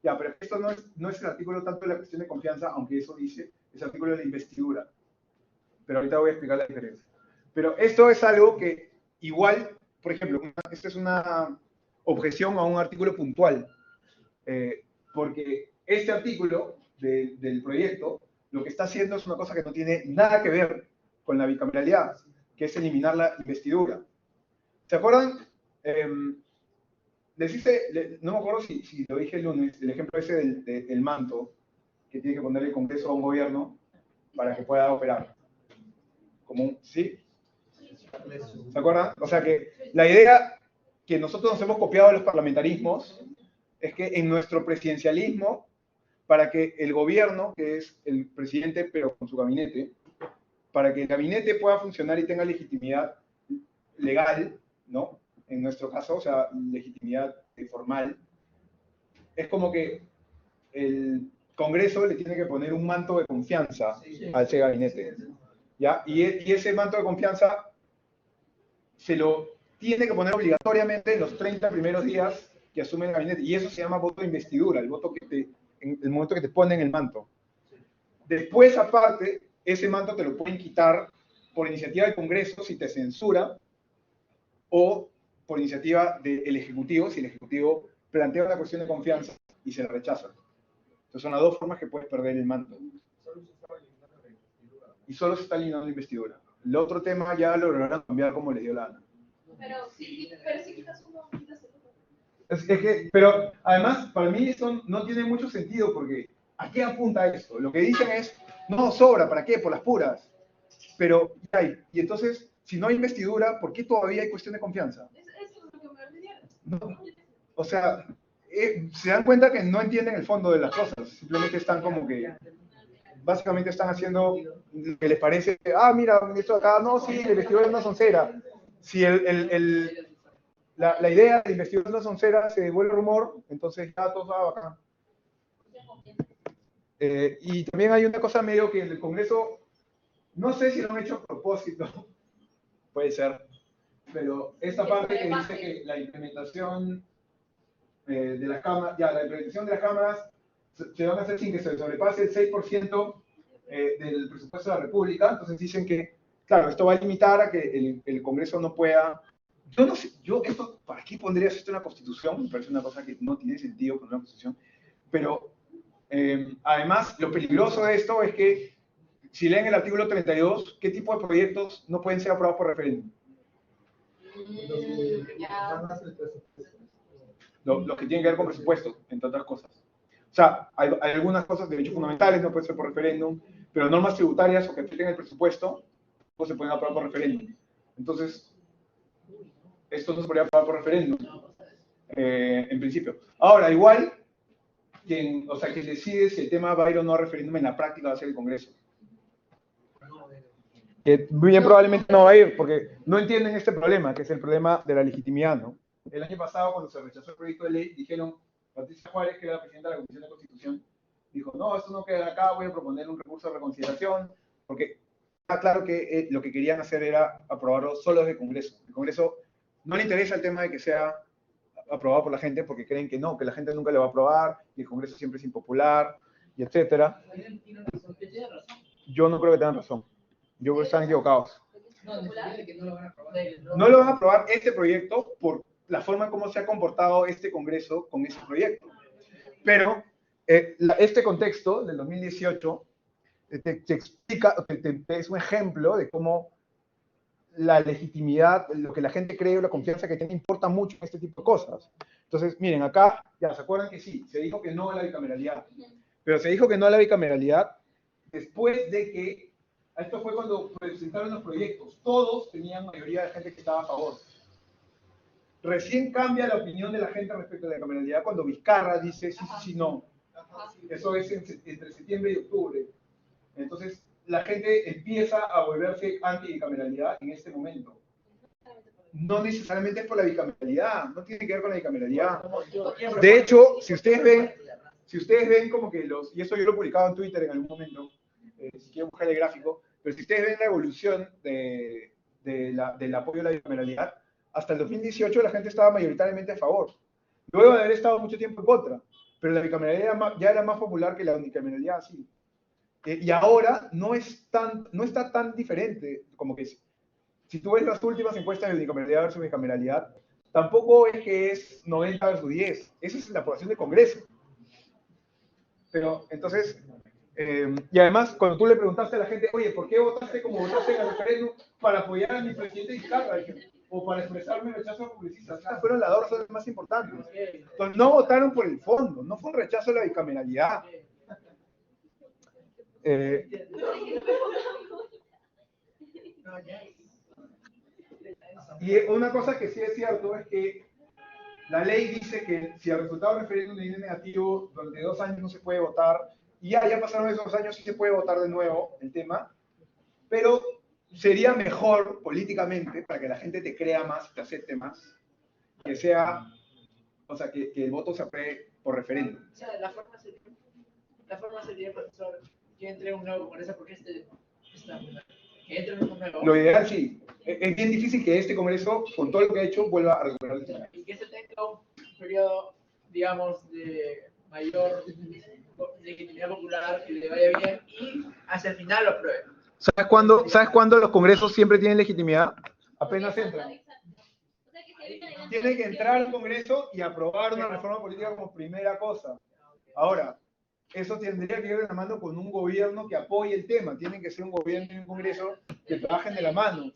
Ya, pero esto no es el artículo tanto de la cuestión de confianza, aunque eso dice, es el artículo de la investidura. Pero ahorita voy a explicar la diferencia. Pero esto es algo que igual, por ejemplo, esta es una objeción a un artículo puntual, porque este artículo del proyecto lo que está haciendo es una cosa que no tiene nada que ver con la bicameralidad, que es eliminar la investidura. ¿Se acuerdan? No me acuerdo si lo dije el lunes, el ejemplo ese del manto que tiene que poner el Congreso a un gobierno para que pueda operar. ¿Sí? ¿Se acuerdan? O sea que la idea que nosotros nos hemos copiado de los parlamentarismos es que en nuestro presidencialismo, para que el gobierno, que es el presidente pero con su gabinete, para que el gabinete pueda funcionar y tenga legitimidad legal, ¿no? En nuestro caso, o sea, legitimidad formal, es como que el Congreso le tiene que poner un manto de confianza a ese gabinete, ¿ya? Y ese manto de confianza se lo tiene que poner obligatoriamente en los 30 primeros días que asume el gabinete, y eso se llama voto de investidura, el voto en el momento que te ponen el manto. Después, aparte, ese manto te lo pueden quitar por iniciativa del Congreso si te censura, o por iniciativa del Ejecutivo, si el Ejecutivo plantea una cuestión de confianza y se la rechaza. Entonces son las dos formas que puedes perder el manto. Y solo se está eliminando la investidura. El otro tema ya lo lograron cambiar como les dio la gana. Pero si quitas uno, quitas el otro. Pero además, para mí eso no tiene mucho sentido porque ¿a qué apunta esto? Lo que dicen es, no, sobra, ¿para qué? Por las puras. Pero, y entonces, si no hay investidura, ¿por qué todavía hay cuestión de confianza? Eso es lo que me olvidé. No. O sea, se dan cuenta que no entienden el fondo de las cosas, simplemente están como que, básicamente están haciendo lo que les parece, mira, esto acá, no, sí, la investidura es una soncera. Si la idea de investigar una soncera se vuelve rumor, entonces ya todo va bacán. Y también hay una cosa medio que el Congreso, no sé si lo han hecho a propósito, puede ser, pero esta parte que dice que la implementación de las cámaras, la implementación de las cámaras se van a hacer sin que se sobrepase el 6% del presupuesto de la República, entonces dicen que, claro, esto va a limitar a que el Congreso no pueda. Yo no sé, ¿para qué pondrías esto en la Constitución? Me parece una cosa que no tiene sentido con una Constitución. Pero, además, lo peligroso de esto es que, si leen el artículo 32, ¿qué tipo de proyectos no pueden ser aprobados por referéndum? Los que tienen que ver con presupuestos, entre otras cosas. O sea, hay algunas cosas de derechos fundamentales no pueden ser por referéndum, pero normas tributarias o que afecten el presupuesto, pues se pueden aprobar por referéndum. Entonces, esto no se podría aprobar por referéndum, en principio. Ahora, igual, quien decide si el tema va a ir o no a referéndum en la práctica va a ser el Congreso. Que muy bien probablemente no va a ir, porque no entienden este problema, que es el problema de la legitimidad, ¿no? El año pasado, cuando se rechazó el proyecto de ley, dijeron, Patricia Juárez, que era la presidenta de la Comisión de Constitución, dijo, no, esto no queda acá, voy a proponer un recurso de reconsideración, porque está claro que lo que querían hacer era aprobarlo solo desde el Congreso. El Congreso no le interesa el tema de que sea aprobado por la gente, porque creen que no, que la gente nunca lo va a aprobar, y el Congreso siempre es impopular, y etcétera. Yo no creo que tengan razón. Yo creo que están equivocados. No lo van a aprobar este proyecto por la forma en cómo se ha comportado este Congreso con ese proyecto. Pero este contexto del 2018 te explica, es un ejemplo de cómo la legitimidad, lo que la gente cree o la confianza que tiene importa mucho en este tipo de cosas. Entonces, miren, acá, ya se acuerdan que sí, se dijo que no a la bicameralidad, pero se dijo que no a la bicameralidad después de que, esto fue cuando presentaron los proyectos, todos tenían mayoría de gente que estaba a favor. Recién cambia la opinión de la gente respecto a la bicameralidad cuando Vizcarra dice sí, no. Eso es entre septiembre y octubre. Entonces, la gente empieza a volverse anti-bicameralidad en este momento. No necesariamente es por la bicameralidad, no tiene que ver con la bicameralidad. De hecho, si ustedes ven como que y eso yo lo he publicado en Twitter en algún momento, si quieren buscar el gráfico, pero si ustedes ven la evolución del apoyo a la bicameralidad, hasta el 2018 la gente estaba mayoritariamente a favor. Luego de haber estado mucho tiempo en contra, pero la bicameralidad ya era más popular que la unicameralidad, sí. Y ahora no está tan diferente, como que si tú ves las últimas encuestas de unicameralidad versus bicameralidad, tampoco es que es 90 versus 10, esa es la aprobación del Congreso. Pero entonces, y además cuando tú le preguntaste a la gente, oye, ¿por qué votaste como votaste en el referéndum para apoyar a mi presidente Vizcarra? O para expresar mi rechazo a publicistas. Estas fueron las dos razones más importantes. Entonces no votaron por el fondo, no fue un rechazo a la bicameralidad. Y una cosa que sí es cierto es que la ley dice que si el resultado del referéndum viene negativo, durante 2 años no se puede votar, y ya pasaron esos 2 años, sí se puede votar de nuevo el tema, pero sería mejor políticamente, para que la gente te crea más, te acepte más, que el voto se apruebe por referéndum. O sea, la forma sería, profesor, que entre un nuevo Congreso, porque que entre un nuevo. Lo ideal sí. Es bien difícil que este Congreso, con todo lo que ha hecho, vuelva a regular el tema. Y que este tenga un periodo, digamos, de mayor legitimidad popular, que le vaya bien, y hacia el final lo apruebe. ¿Sabes cuándo los congresos siempre tienen legitimidad? Apenas entran. Exacto. O sea que si Tiene que entrar al Congreso y aprobar una reforma política como primera cosa. Ahora, eso tendría que ir de la mano con un gobierno que apoye el tema. Tiene que ser un gobierno y un Congreso que trabajen de la mano.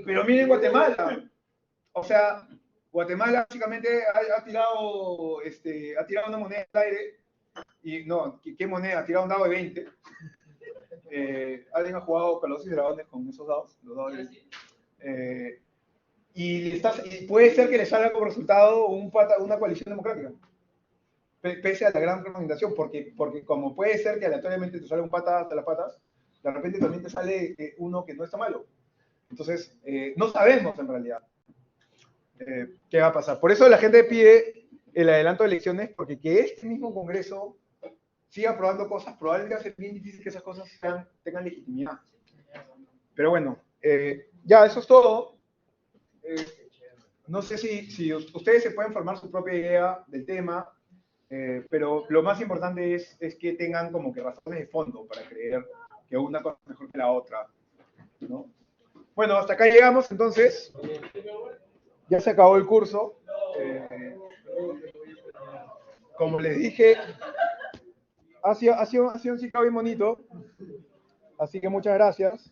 Pero miren Guatemala. O sea, Guatemala básicamente ha tirado una moneda al aire. Y no, ¿qué moneda? Ha tirado un dado de 20. Alguien ha jugado Calabozos y Dragones con esos dados, los dados de 20. Y puede ser que le salga como resultado una coalición democrática. Pese a la gran recomendación, porque como puede ser que aleatoriamente te sale un pata hasta las patas, de repente también te sale uno que no está malo. Entonces, no sabemos en realidad qué va a pasar. Por eso la gente pide el adelanto de elecciones, porque que este mismo Congreso siga aprobando cosas, probablemente va a ser bien difícil que esas cosas tengan legitimidad. Pero bueno, ya, eso es todo. No sé si ustedes se pueden formar su propia idea del tema, pero lo más importante es que tengan como que razones de fondo para creer que una cosa es mejor que la otra, ¿no? Bueno, hasta acá llegamos, entonces. Ya se acabó el curso. Como les dije, ha sido un ciclo bien bonito. Así que muchas gracias.